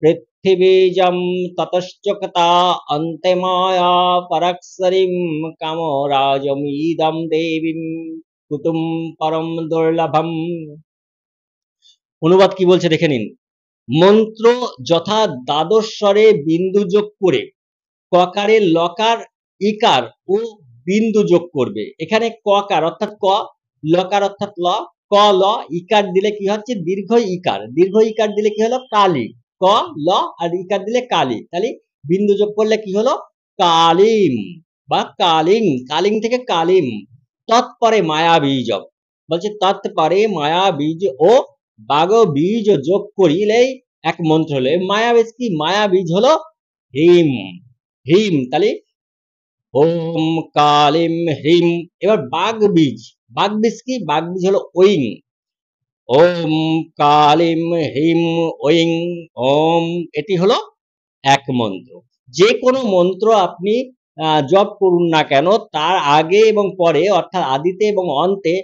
পৃথিবীজম ততশ্চকতা অন্তে মায়া পরাক্ষরিম কামরাজমিদম দেবীম কুতুম পরম দুর্লভম। অনুবাদ কি বলছে দেখে নিন। মন্ত্র যথা দ্বাদশ স্বরে বিন্দু যোগ করে ককারে লকার ইকার ও বিন্দু যোগ করবে। এখানে ককার অর্থাৎ ক, লকার অর্থাৎ ল, ক ল, ইকার দিলে কি হচ্ছে দীর্ঘ ইকার, দীর্ঘ ইকার দিলে কি হলো কালী, ক ল আর ইকার দিলে কালী, তাহলে বিন্দু যোগ করলে কি হলো কালিম। বা কালিং, কালিং থেকে কালিম, তৎপরে মায়া বীজ, বলছে তৎপরে মায়া বীজ ও বাগ বীজ যোগ করিলেই এক মন্ত্র হলো। মায়া বীজ কি? মায়া বীজ হলো হ্রিম, হ্রিম, তাহলে ওম কালিম হ্রিম। এবার বাগ বীজ, বাগ বীজ কি? বাগ বীজ হলো ওইং, ওম কালিম হ্রিম ওইং ওম, এটি হলো এক মন্ত্র। যে কোনো মন্ত্র আপনি জপ করুন না কেন, তার আগে এবং পরে অর্থাৎ আদিতে এবং অন্তে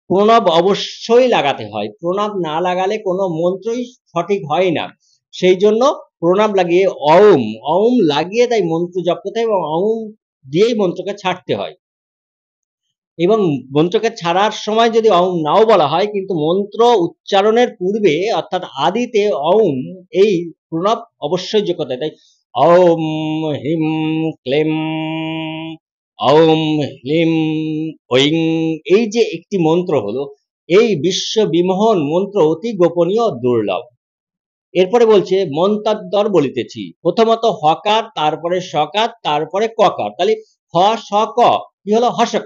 প্রণব অবশ্যই লাগাতে হয়। প্রণব না লাগালে কোনো মন্ত্রই সঠিক হয় না। সেই জন্য প্রণব লাগিয়ে অউম, অউম লাগিয়ে তাই মন্ত্র জপ করতে হয় এবং অউম দিয়েই মন্ত্রকে ছাড়তে হয়। এবং মন্ত্রকে ছাড়ার সময় যদি অউম নাও বলা হয়, কিন্তু মন্ত্র উচ্চারণের পূর্বে অর্থাৎ আদিতে অউম এই প্রণব অবশ্যই যোগ করতে হয়। তাই অউম হিম ক্লেম, অউম হ্লিম ঐং, এই যে একটি মন্ত্র হলো, এই বিশ্ব বিমোহন মন্ত্র অতি গোপনীয় দুর্লভ। এরপরে বলছে মন্তান্তর বলিতেছি, প্রথমত হকার, তারপরে সকার, তারপরে ককার, তাহলে হ স ক কি হলো? হসক,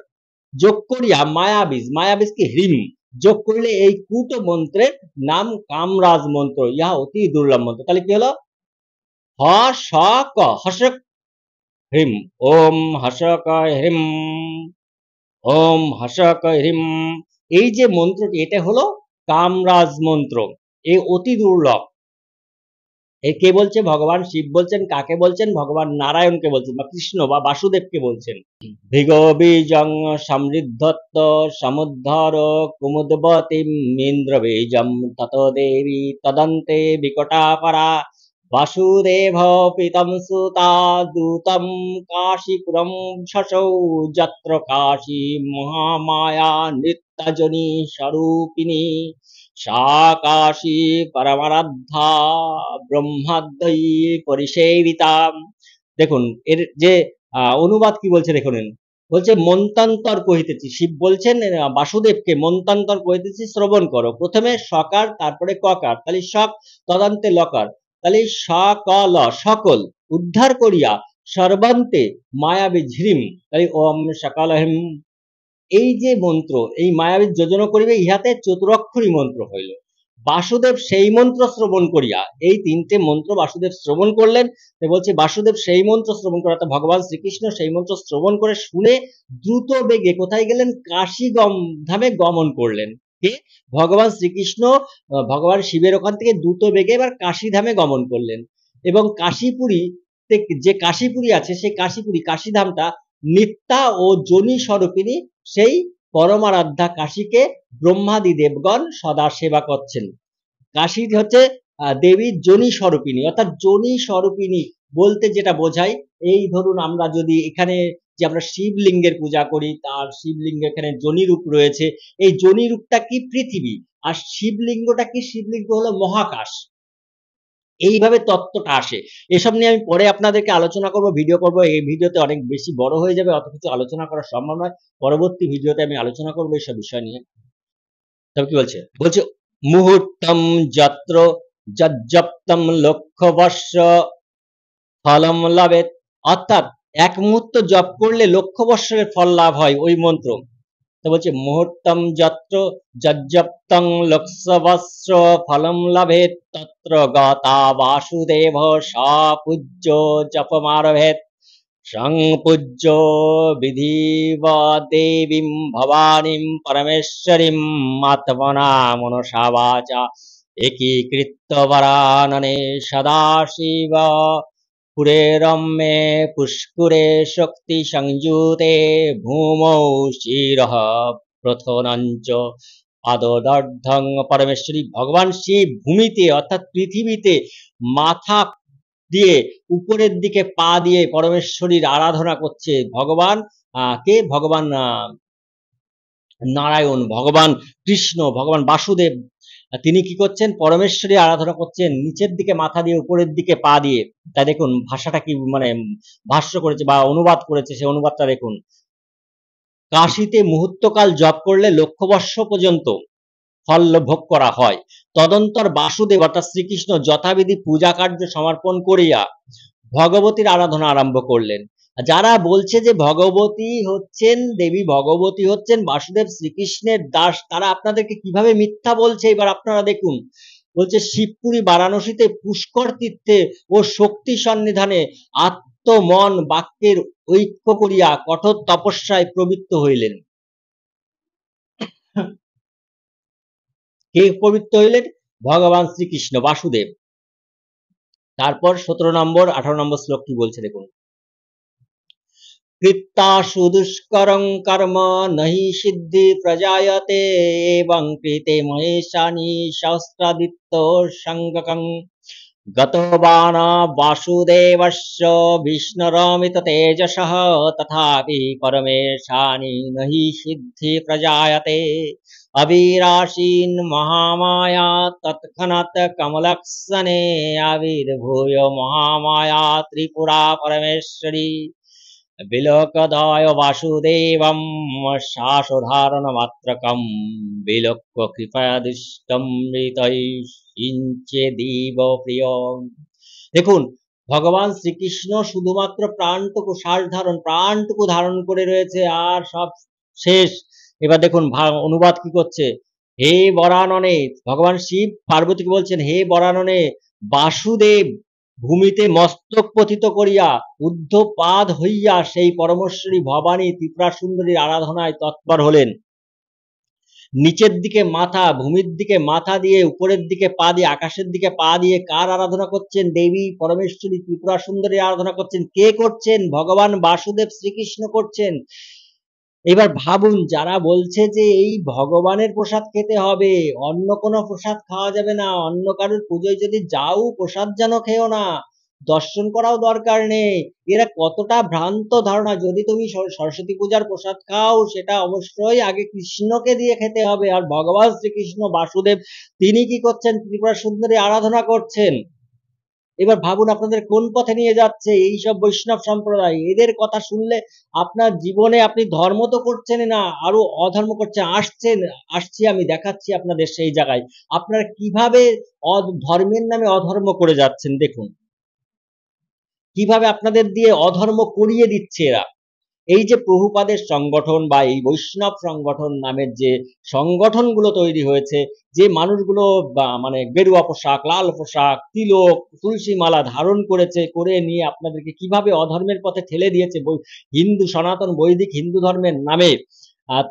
যোগ করিয়া মায়াবীজ, মায়াবীজ কি? হ্রিম, যোগ করলে এই কূট মন্ত্রের নাম কামরাজ মন্ত্র, ইহা অতি দুর্লভ মন্ত্র। তাহলে কি হলো? হ স ক, হসক হ্রিম, ওম হসক হ্রিম, ওম হসক হ্রিম। এই যে মন্ত্রটি, এটা হলো কামরাজ মন্ত্র, এ অতি দুর্লভ। এ কে বলছে? ভগবান শিব বলছেন। কাকে বলছেন? ভগবান নারায়ণকে বলছেন বা কৃষ্ণ বা বাসুদেবকে বলছেন। ভৃগ বীজং সমৃদ্ধত্ব সমুদ্ধর কুমুদবতীম ইন্দ্র বীজম তত দেবী তদন্তে বিকটাপরা বাসুদেব পিতম সুতা দূতম কাশীপুরম শশৌ যত্র কাশী মহামায়া নিত্যজনী স্বরূপিণী সা কাশী পরমারাধ্যা ব্রহ্মাদ্বৈ পরিসেবিতা। দেখুন এর যে অনুবাদ কি বলছে দেখুন, বলছে মন্তান্তর কহিতেছি, শিব বলছেন বাসুদেবকে মন্তান্তর কহিতেছি শ্রবণ করো। প্রথমে সকার, তারপরে ককার, তাহলে শক, তদন্তে লকার, তাহলে সকল সকল, উদ্ধার করিয়া সর্বান্তে মায়াবী ঝিরিম, তাহলে ওম সকল হিম। এই যে মন্ত্র, এই মায়াবীর যোজনা করিবে, ইহাতে চতুরক্ষরী মন্ত্র হইল। বাসুদেব সেই মন্ত্র শ্রবণ করিয়া, এই তিনটে মন্ত্র বাসুদেব শ্রবণ করলেন। বলছে বাসুদেব সেই মন্ত্র শ্রবণ করে, অর্থাৎ ভগবান শ্রীকৃষ্ণ সেই মন্ত্র শ্রবণ করে শুনে দ্রুত বেগে কোথায় গেলেন? কাশী ধামে গমন করলেন। কে? ভগবান শ্রীকৃষ্ণ ভগবান শিবের ওখান থেকে দ্রুত বেগে এবার কাশী ধামে গমন করলেন। এবং কাশীপুরী, যে কাশীপুরী আছে, সেই কাশীপুরী কাশীধামটা নিত্যা ও যোনি স্বরূপিণী সেই পরমারাধ্যা কাশীকে ব্রহ্মাদি দেবগণ সদা সেবা করছেন। কাশী হচ্ছে দেবীর যোনি স্বরূপিণী, অর্থাৎ যোনি স্বরূপিণী বলতে যেটা বোঝায়, এই ধরুন আমরা যদি এখানে যে আমরা শিবলিঙ্গের পূজা করি, তার শিবলিঙ্গ এখানে যোনি রূপ রয়েছে, এই যোনি রূপটা কি? পৃথিবী। আর শিবলিঙ্গটা কি? শিবলিঙ্গ হলো মহাকাশ। এইভাবে তত্ত্বটা আসে। এসব নিয়ে আমি পরে আপনাদেরকে আলোচনা করব, ভিডিও করব। এই ভিডিওতে অনেক বেশি বড় হয়ে যাবে, অত কিছু আলোচনা করা সম্ভব নয়। পরবর্তী ভিডিওতে আমি আলোচনা করবো এইসব বিষয় নিয়ে। তবে কি বলছে? বলছে মুহূর্তম যত্র যজ্জপ্তম লক্ষ বর্ষ ফলম লাভেত, অর্থাৎ এক মুহূর্ত জপ করলে লক্ষ বৎসরের ফল লাভ হয় ওই মন্ত্র। তো বলছে মুহূর্তম যত্র যজ্জপ্তং লক্ষবৎসর ফলম লাভেত তত্র গতা বাসুদেব সপূজ্য জপমারভেত সংপূজ্য বিধিব দেবীম ভবানীম পরমেশ্বরীম আত্মনা মনসা বাচা একীকৃত্য বরাননে সদাশিব পুরে রম্যে পুষ্কুরে শক্তি সংযুতে ভূমৌ শিরঃ প্রথনঞ্চ পাদদর্ধং। পরমেশ্বরী ভগবান শিব ভূমিতে অর্থাৎ পৃথিবীতে মাথা দিয়ে উপরের দিকে পা দিয়ে পরমেশ্বরীর আরাধনা করছে। ভগবান কে? ভগবান নারায়ণ, ভগবান কৃষ্ণ, ভগবান বাসুদেব, তিনি কি করছেন? পরমেশ্বরী আরাধনা করছেন, নিচের দিকে মাথা দিয়ে উপরের দিকে পা দিয়ে। তাই দেখুন ভাষাটা কি মানে ভাষ্য করেছে বা অনুবাদ করেছে, সেই অনুবাদটা দেখুন। কাশীতে মুহূর্তকাল জপ করলে লক্ষ বর্ষ পর্যন্ত ফল ভোগ করা হয়। তদন্তর বাসুদেব অর্থাৎ শ্রীকৃষ্ণ যথাবিধি পূজা কার্য সমর্পণ করিয়া ভগবতীর আরাধনা আরম্ভ করলেন। যারা বলছে যে ভগবতী হচ্ছেন, দেবী ভগবতী হচ্ছেন বাসুদেব শ্রীকৃষ্ণের দাস, তারা আপনাদেরকে কিভাবে মিথ্যা বলছে এবার আপনারা দেখুন। বলছে শিবপুরী বারাণসীতে পুষ্কর তীর্থে ও শক্তি সন্নিধানে আত্মমন বাক্যের ঐক্য করিয়া কঠোর তপস্যায় প্রবৃত্ত হইলেন। কে প্রবৃত্ত হইলেন? ভগবান শ্রীকৃষ্ণ বাসুদেব। তারপর 17 নম্বর 18 নম্বর শ্লোক কি বলছে দেখুন। कृत्ताशु दुष्करं कर्म नहि सिद्धि प्रजायते एवं कृते महेशानि सहस्रादित्यो संगकं गतो बाण वासुदेवस्य विष्णुरमित तेजसः तथापि परमेशानि नहि सिद्धि प्रजायते अविरासीन् महामाया तत्क्षणात् कमलक्षणे आविर्भूय महामाया त्रिपुरा परमेश्वरी विलोकदाय वासुदेवं शासोधारणमात्रकं विलोक्य कृपयादिष्टं মৃতৈষিঞ্চেদিব প্রিয়। দেখুন ভগবান শ্রীকৃষ্ণ শুধুমাত্র প্রাণটুকু ধারণ করে রয়েছে আর সব শেষ। এবার দেখুন অনুবাদ কি করছে, হে বরাননে, ভগবান শিব পার্বতীকে বলছেন হে বরাননে, বাসুদেব ভূমিতে মস্তক পতিত করিয়া ঊর্ধ্বপাদ হইয়া সেই পরমেশ্বরী ভবানী ত্রিপুরা সুন্দরীর আরাধনায় তৎপর হলেন। নিচের দিকে মাথা, ভূমির দিকে মাথা দিয়ে, উপরের দিকে পা দিয়ে, আকাশের দিকে পা দিয়ে কার আরাধনা করছেন? দেবী পরমেশ্বরী ত্রিপুরা সুন্দরীর আরাধনা করছেন। কে করছেন? ভগবান বাসুদেব শ্রীকৃষ্ণ করছেন। এবার ভাবুন, যারা বলছে যে এই ভগবানের প্রসাদ খেতে হবে, অন্য কোনো প্রসাদ খাওয়া যাবে না, অন্য কারোর পুজোয় যদি যাও প্রসাদ যেন খেও না, দর্শন করাও দরকার নেই, এরা কতটা ভ্রান্ত ধারণা। যদি তুমি সরস্বতী পূজার প্রসাদ খাও সেটা অবশ্যই আগে কৃষ্ণকে দিয়ে খেতে হবে। আর ভগবান শ্রীকৃষ্ণ বাসুদেব তিনি কি করছেন? ত্রিপুরা সুন্দরী আরাধনা করছেন। এবার ভাবুন আপনাদের কোন পথে নিয়ে যাচ্ছে এই সব বৈষ্ণব সম্প্রদায়। এদের কথা শুনলে আপনার জীবনে আপনি ধর্ম তো করছেন না, আরো অধর্ম করছে। আসছি আমি দেখাচ্ছি আপনাদের সেই জায়গায় আপনারা কিভাবে ধর্মের নামে অধর্ম করে যাচ্ছেন। দেখুন কিভাবে আপনাদের দিয়ে অধর্ম করিয়ে দিচ্ছে এরা। এই যে প্রভুপাদের সংগঠন বা এই বৈষ্ণব সংগঠন নামের যে সংগঠনগুলো তৈরি হয়েছে, যে মানুষগুলো মানে গেরুয়া পোশাক, লাল পোশাক, তিলক, তুলসী মালা ধারণ করেছে, করে নিয়ে আপনাদেরকে কিভাবে অধর্মের পথে ঠেলে দিয়েছে হিন্দু সনাতন বৈদিক হিন্দু ধর্মের নামে,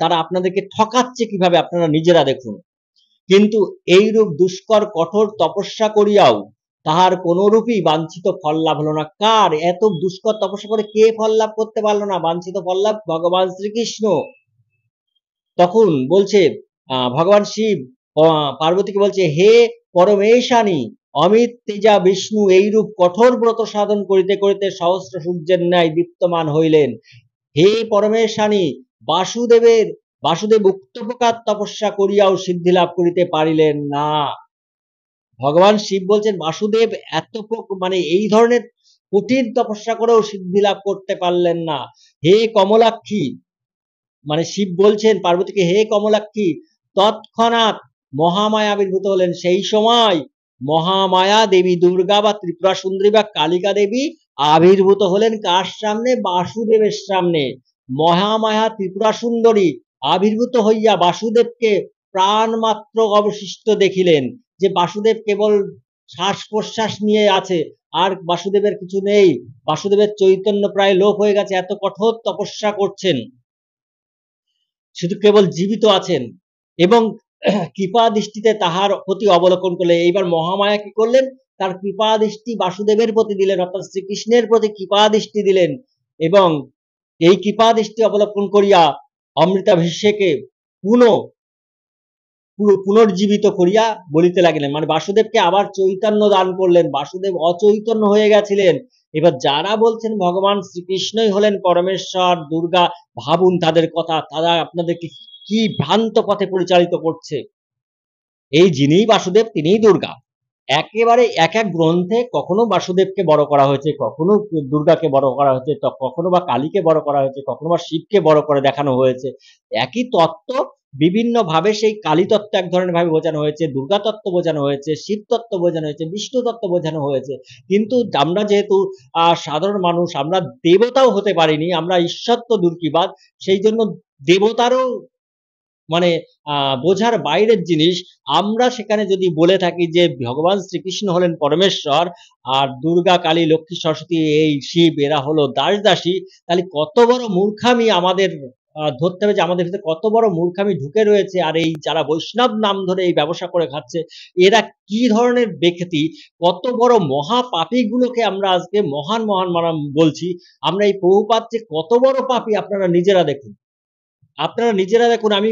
তারা আপনাদেরকে ঠকাচ্ছে কিভাবে আপনারা নিজেরা দেখুন। কিন্তু এইরূপ দুষ্কর কঠোর তপস্যা করিয়াও তাহার কোনরূপই বাঞ্ছিত ফল লাভ হলো না। কার? এত দুষ্কর তপস্যা করে কে ফল লাভ করতে পারলো না? বাঞ্ছিত ফল লাভ ভগবান শ্রীকৃষ্ণ। তখন বলছে ভগবান শিব পার্বতীকে বলছে হে পরমেশানী অমিত তেজা বিষ্ণু এইরূপ কঠোর ব্রত সাধন করিতে করিতে সহস্র সূর্যের ন্যায় দীপ্তমান হইলেন। হে পরমেশানী বাসুদেব উক্ত প্রকার তপস্যা করিয়াও সিদ্ধি লাভ করিতে পারিলেন না। ভগবান শিব বলছেন বাসুদেব এত মানে এই ধরনের কঠিন তপস্যা করেও সিদ্ধি লাভ করতে পারলেন না। হে কমলাক্ষী, মানে শিব বলছেন পার্বতীকে হে কমলাক্ষী, তৎক্ষণাৎ মহামায়া আবির্ভূত হলেন। সেই সময় মহামায়া দেবী দুর্গা বা ত্রিপুরা সুন্দরী বা কালিকা দেবী আবির্ভূত হলেন কার সামনে? বাসুদেবের সামনে। মহামায়া ত্রিপুরা সুন্দরী আবির্ভূত হইয়া বাসুদেবকে প্রাণ মাত্র অবশিষ্ট দেখিলেন, যে বাসুদেব কেবল শ্বাস প্রশ্বাস নিয়ে আছে, আর বাসুদেবের কিছু নেই, বাসুদেবের চৈতন্য প্রায় লোপ হয়ে গেছে, এত কঠোর তপস্যা করছেন, শুধু কেবল জীবিত আছেন। এবং কৃপা দৃষ্টিতে তাহার প্রতি অবলোকন করলে এইবার মহামায়া কি করলেন? তার কৃপা দৃষ্টি বাসুদেবের প্রতি দিলেন, অর্থাৎ শ্রীকৃষ্ণের প্রতি কৃপা দৃষ্টি দিলেন, এবং এই কৃপা দৃষ্টি অবলোকন করিয়া অমৃতাভিষেকে পুনর্জীবিত করিয়া বলিতে লাগিলেন, মানে বাসুদেবকে আবার চৈতন্য দান করলেন। বাসুদেব অচৈতন্য হয়ে গেছিলেন। এবার যারা বলছেন ভগবান শ্রীকৃষ্ণই হলেন পরমেশ্বর, দুর্গা, ভাবুন তাদের কথা, তারা আপনাদেরকে কি ভ্রান্ত পথে পরিচালিত করছে। এই যিনি বাসুদেব তিনিই দুর্গা। একেবারে এক এক গ্রন্থে কখনো বাসুদেবকে বড় করা হয়েছে, কখনো দুর্গাকে বড় করা হয়েছে, কখনো বা কালীকে বড় করা হয়েছে, কখনো বা শিবকে বড় করে দেখানো হয়েছে। একই তত্ত্ব বিভিন্ন ভাবে সেই কালী তত্ত্ব এক ধরনের ভাবে বোঝানো হয়েছে, দুর্গা তত্ত্ব বোঝানো হয়েছে, শিব তত্ত্ব বোঝানো হয়েছে, বিষ্ণু তত্ত্ব বোঝানো হয়েছে। কিন্তু আমরা যেহেতু সাধারণ মানুষ, আমরা দেবতাও হতে পারিনি, আমরা ঈশ্বর তো দূর কি বাদ, সেই জন্য দেবতারও মানে বোঝার বাইরের জিনিস। আমরা সেখানে যদি বলে থাকি যে ভগবান শ্রীকৃষ্ণ হলেন পরমেশ্বর, আর দুর্গা, কালী, লক্ষ্মী, সরস্বতী, এই শিব এরা হলো দাস-দাসী, তাহলে কত বড় মূর্খামি আমাদের ধরতে হবে যে আমাদের ভিতরে কত বড় মূর্খামি ঢুকে রয়েছে। আর এই যারা বৈষ্ণব নাম ধরে এই ব্যবসা করে খাচ্ছে, এরা কি ধরনের ব্যক্তি, কত বড় মহাপাপীগুলোকে আমরা আজকে মহান মহান বলছি। আমরা এই প্রভুপাদ যে কত বড় পাপী আপনারা নিজেরা দেখুন। আপনারা নিজেরা দেখুন, আমি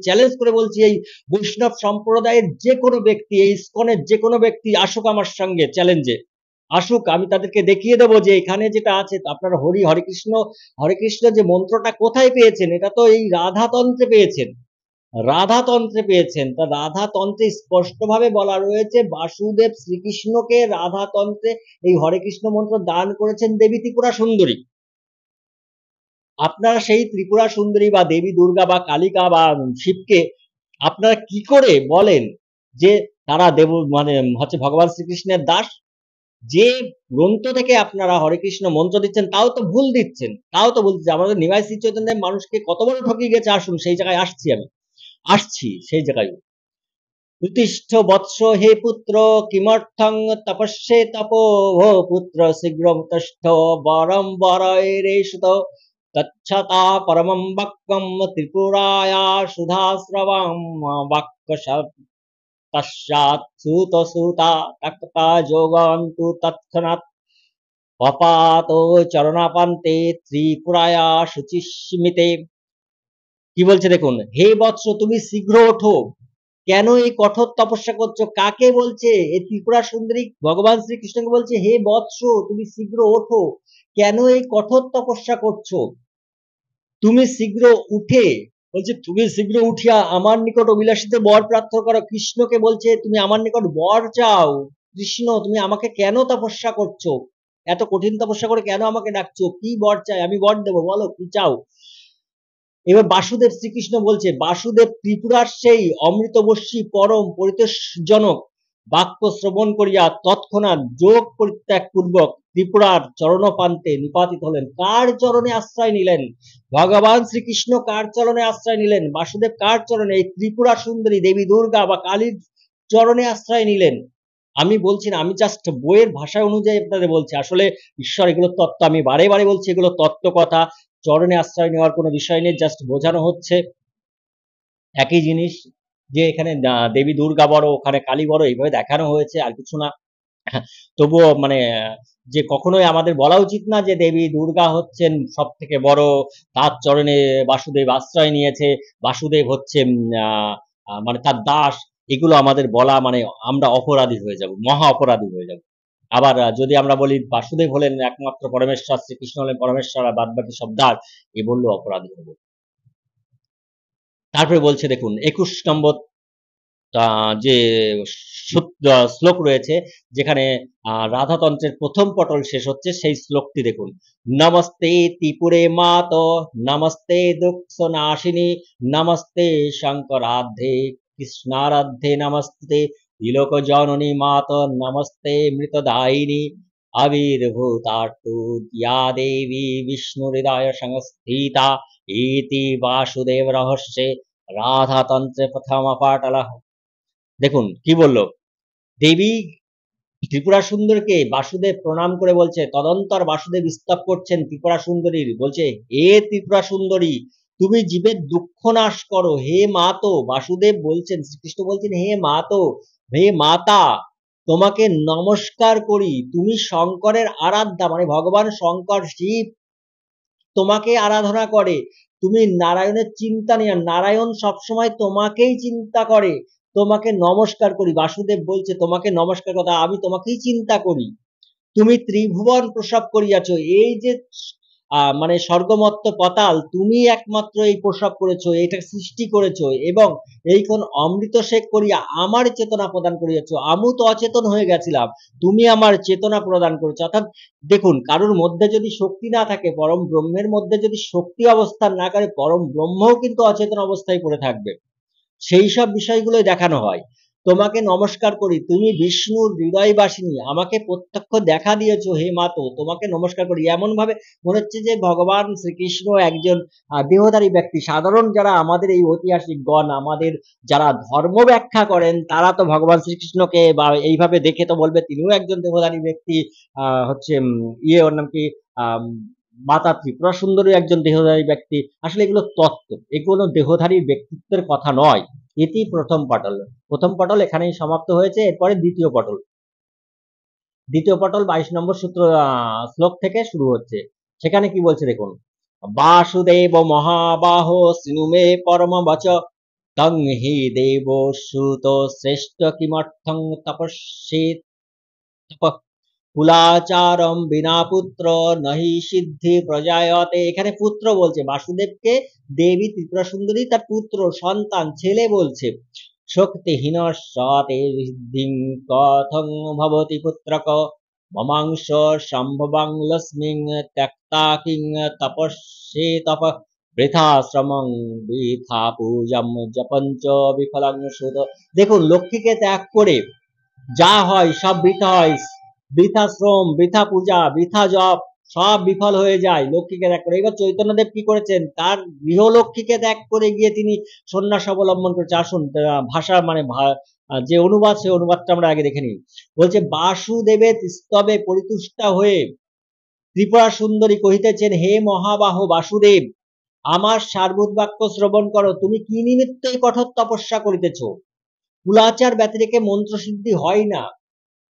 চ্যালেঞ্জ করে বলছি, এই বৈষ্ণব সম্প্রদায়ের যে কোনো ব্যক্তি, এই ইসকনের যে কোনো ব্যক্তি আসুক আমার সঙ্গে চ্যালেঞ্জে, আসুক, আমি তাদেরকে দেখিয়ে দেবো যে এখানে যেটা আছে, আপনারা হরে কৃষ্ণ যে মন্ত্রটা কোথায় পেয়েছেন, এটা তো এই রাধাতন্ত্রে পেয়েছেন, রাধাতন্ত্রে পেয়েছেন। তা রাধাতন্ত্রে স্পষ্টভাবে বলা রয়েছে বাসুদেব শ্রীকৃষ্ণকে রাধাতন্ত্রে এই হরে কৃষ্ণ মন্ত্র দান করেছেন দেবী ত্রিপুরা সুন্দরী। আপনারা সেই ত্রিপুরা সুন্দরী বা দেবী দুর্গা বা কালিকা বা শিবকে আপনারা কি করে বলেন যে তারা দেব মানে হচ্ছে ভগবান শ্রীকৃষ্ণের দাস? যে গ্রন্থ থেকে আপনারা হরে কৃষ্ণ মন্ত্র দিচ্ছেন তাও তো ভুল দিচ্ছেন, তাও তো বলছে আমাদের নিমাই শ্রী চৈতন্য মানুষকে কত বড় ঠকিয়ে গেছে। আসুন সেই জায়গায় আসছি সেই জায়গায়। উতিষ্ঠ বৎস হে পুত্র কিমর্থং তপস্যে তপো ভো পুত্র শীঘ্রম তিষ্ঠ বরম বরৈরে সুত তচ্ছতা পরমম বাক্যম ত্রিপুরায়া সুধাস্রবম বাক্য তস্যাৎ সুত সুতা তক্তা যোগন্তু তৎক্ষণাৎ পপাত চরণাপান্তে ত্রিপুরায়া শুচিস্মিতে। কি বলছে দেখুন, হে বৎস তুমি শীঘ্র ওঠো। কেন এই কঠোর তপস্যা করছো? কাকে বলছে? এই ত্রিপুরা সুন্দরী ভগবান শ্রীকৃষ্ণকে বলছে, হে বৎস তুমি শীঘ্র ওঠো। কেন এই কঠোর তপস্যা করছো? তুমি শীঘ্র উঠে, বলছে তুমি শীঘ্র উঠিয়া আমার নিকট অভিলাষিত বর প্রার্থনা করো। কৃষ্ণকে বলছে তুমি আমার নিকট বর চাও। কৃষ্ণ তুমি আমাকে কেন তপস্যা করছো? এত কঠিন তপস্যা করে কেন আমাকে ডাকছো? কি বর চাই? আমি বর দেবো, বলো কি চাও? এবার বাসুদেব শ্রীকৃষ্ণ বলছে, বাসুদেব ত্রিপুরার সেই অমৃতবর্ষী পরম পরিতোষজনক বাক্য শ্রবণ করিয়া তৎক্ষণাৎ যোগ পরিত্যাগ পূর্বক ত্রিপুরার চরণপান্তে নিপাতিত হলেন। কার চরণে আশ্রয় নিলেন? ভগবান শ্রীকৃষ্ণ কার চরণে আশ্রয় নিলেন? বাসুদেব কার চরণে? এই ত্রিপুরা সুন্দরী দেবী দুর্গা বা কালীর চরণে আশ্রয় নিলেন। আমি বলছি না, আমি জাস্ট বইয়ের ভাষা অনুযায়ী আপনাদের বলছি। আসলে ঈশ্বর এগুলো তত্ত্ব, আমি বারে বারে বলছি এগুলো তত্ত্ব কথা, চরণে আশ্রয় নেওয়ার কোনো বিষয় নেই, জাস্ট বোঝানো হচ্ছে একই জিনিস, যে এখানে দেবী দুর্গা বড়, ওখানে কালী বড়, এইভাবে দেখানো হয়েছে, আর কিছু না। তবুও মানে যে কখনোই আমাদের বলা উচিত না যে দেবী দুর্গা হচ্ছেন সব থেকে বড়, তার চরণে বাসুদেব আশ্রয় নিয়েছে, বাসুদেব হচ্ছে মানে তার দাস। এগুলো আমাদের বলা মানে আমরা অপরাধী হয়ে যাব, মহা অপরাধী হয়ে যাব। আবার যদি আমরা বলি বাসুদেব হলেন একমাত্র পরমেশ্বর, শ্রীকৃষ্ণ হলেন পরমেশ্বর, আর বাদ বাকি সব দাস, এ বললেও অপরাধী হব। তারপরে বলছে দেখুন 21 নম্বর যে শ্লোক রয়েছে, যেখানে রাধাতন্ত্রের প্রথম পটল শেষ হচ্ছে, সেই শ্লোকটি দেখুন। নমস্তে ত্রিপুরে মাত, নমস্তে দুঃখ নাশিনী, নমস্তে শঙ্করাধ্যে কৃষ্ণারাধ্যে, নমস্তে তিলক জননী মাত, নমস্তে মৃতদায়িনী আবির্ভূতার্তু ইয়া দেবী বিষ্ণু হৃদয় সংস্থিতা ইতি বাসুদেব রহস্যে রাধাতন্ত্রে প্রথম পাটল। দেখুন কি বললো, দেবী ত্রিপুরা সুন্দরীকে বাসুদেব প্রণাম করে বলছে, তদন্তর বাসুদেব স্তব করছেন ত্রিপুরা সুন্দরীর, বলছে হে ত্রিপুরা সুন্দরী তুমি জীবের দুঃখ নাশ করো, হে মাতো। বাসুদেব বলছেন, শ্রীকৃষ্ণ বলছেন হে মাতো, হে মাতা, তোমাকে নমস্কার করি, তুমি শঙ্করের আরাধ্যা, মানে ভগবান শঙ্কর শিব তোমাকে আরাধনা করে। তুমি নারায়ণের চিন্তা নিয়ে, নারায়ণ সবসময় তোমাকেই চিন্তা করে, তোমাকে নমস্কার করি। বাসুদেব বলছে তোমাকে নমস্কার কথা, আমি তোমাকেই চিন্তা করি। তুমি ত্রিভুবন প্রসব করিয়াছ, এই যে মানে স্বর্গমত্ত পতাল তুমি একমাত্র এই প্রসব করেছো, এটা সৃষ্টি করেছো এবং এইখন অমৃত শেক করিয়া আমার চেতনা প্রদান করিয়াছো। আমু তো অচেতন হয়ে গেছিলাম, তুমি আমার চেতনা প্রদান করেছো। অর্থাৎ দেখুন, কারোর মধ্যে যদি শক্তি না থাকে, পরম ব্রহ্মের মধ্যে যদি শক্তি অবস্থান না করে, পরম ব্রহ্মও কিন্তু অচেতন অবস্থায় পড়ে থাকবে। সেই সব বিষয়গুলোই দেখানো হয়। তোমাকে নমস্কার করি, তুমি বিষ্ণুর হৃদয়বাসিনী, আমাকে প্রত্যক্ষ দেখা দিয়েছো হে মাতো, তোমাকে নমস্কার করি। এমন ভাবে মনে হচ্ছে যে ভগবান শ্রীকৃষ্ণ একজন দেহধারী ব্যক্তি। সাধারণ যারা আমাদের এই ঐতিহাসিক গণ, আমাদের যারা ধর্ম ব্যাখ্যা করেন, তারা তো ভগবান শ্রীকৃষ্ণকে বা এইভাবে দেখে তো বলবে তিনিও একজন দেহধারী ব্যক্তি। হচ্ছে ওর নাম কি, আহ মাতা ত্রিপুরা সুন্দরী একজন দেহধারী ব্যক্তি। আসলে এগুলো তত্ত্ব, এগুলো দেহধারী ব্যক্তিত্বের কথা নয়। এটি প্রথম পটল। প্রথম পটল এখানেই সমাপ্ত হয়েছে। এরপরে দ্বিতীয় পটল। দ্বিতীয় পটল 22 নম্বর সূত্র শ্লোক থেকে শুরু হচ্ছে। সেখানে কি বলছে দেখুন, বাসুদেব মহাবাহ সিনুমে পরম বচ তং হি দেব সুত শ্রেষ্ঠ কিমর্থং তপস্যেত তপ কুলাচারম বিনা পুত্র নহি সিদ্ধি প্রজায়তে। এখানে পুত্র বলছে, বাসুদেবকে দেবী ত্রিপুরা সুন্দরী তার পুত্র সন্তান ছেলে বলছে। শক্তিহীন সতে সিদ্ধিং কথং ভবতি পুত্রক মমাংস সম্ভবং লস্মিং ত্যক্তা কিং তপস্যে তপ বৃথা শ্রমং বৃথা পূজম জপঞ্চ বিফলং সুত। দেখুন, লক্ষ্মীকে ত্যাগ করে যা হয় সব বৃথা হয়। বৃথা শ্রম, বৃথা পূজা, বৃথা জপ সব বিফল হয়ে যায় লক্ষ্মীকে ত্যাগ করে। এবার চৈতন্যদেব কি করেছেন, তার গৃহলক্ষ্মীকে ত্যাগ করে গিয়ে তিনি সন্ন্যাস অবলম্বন করেছে। আসুন ভাষা মানে যে অনুবাদ, সে অনুবাদটা আমরা আগে দেখে নিই। বলছে, বাসুদেবের স্তবে পরিতুষ্টা হয়ে ত্রিপুরা সুন্দরী কহিতেছেন, হে মহাবাহ বাসুদেব, আমার সার্বুত বাক্য শ্রবণ করো। তুমি কি নিমিত্ত এই কঠোর তপস্যা করিতেছ? কুলাচার ব্যতিরেকে মন্ত্র সিদ্ধি হয় না।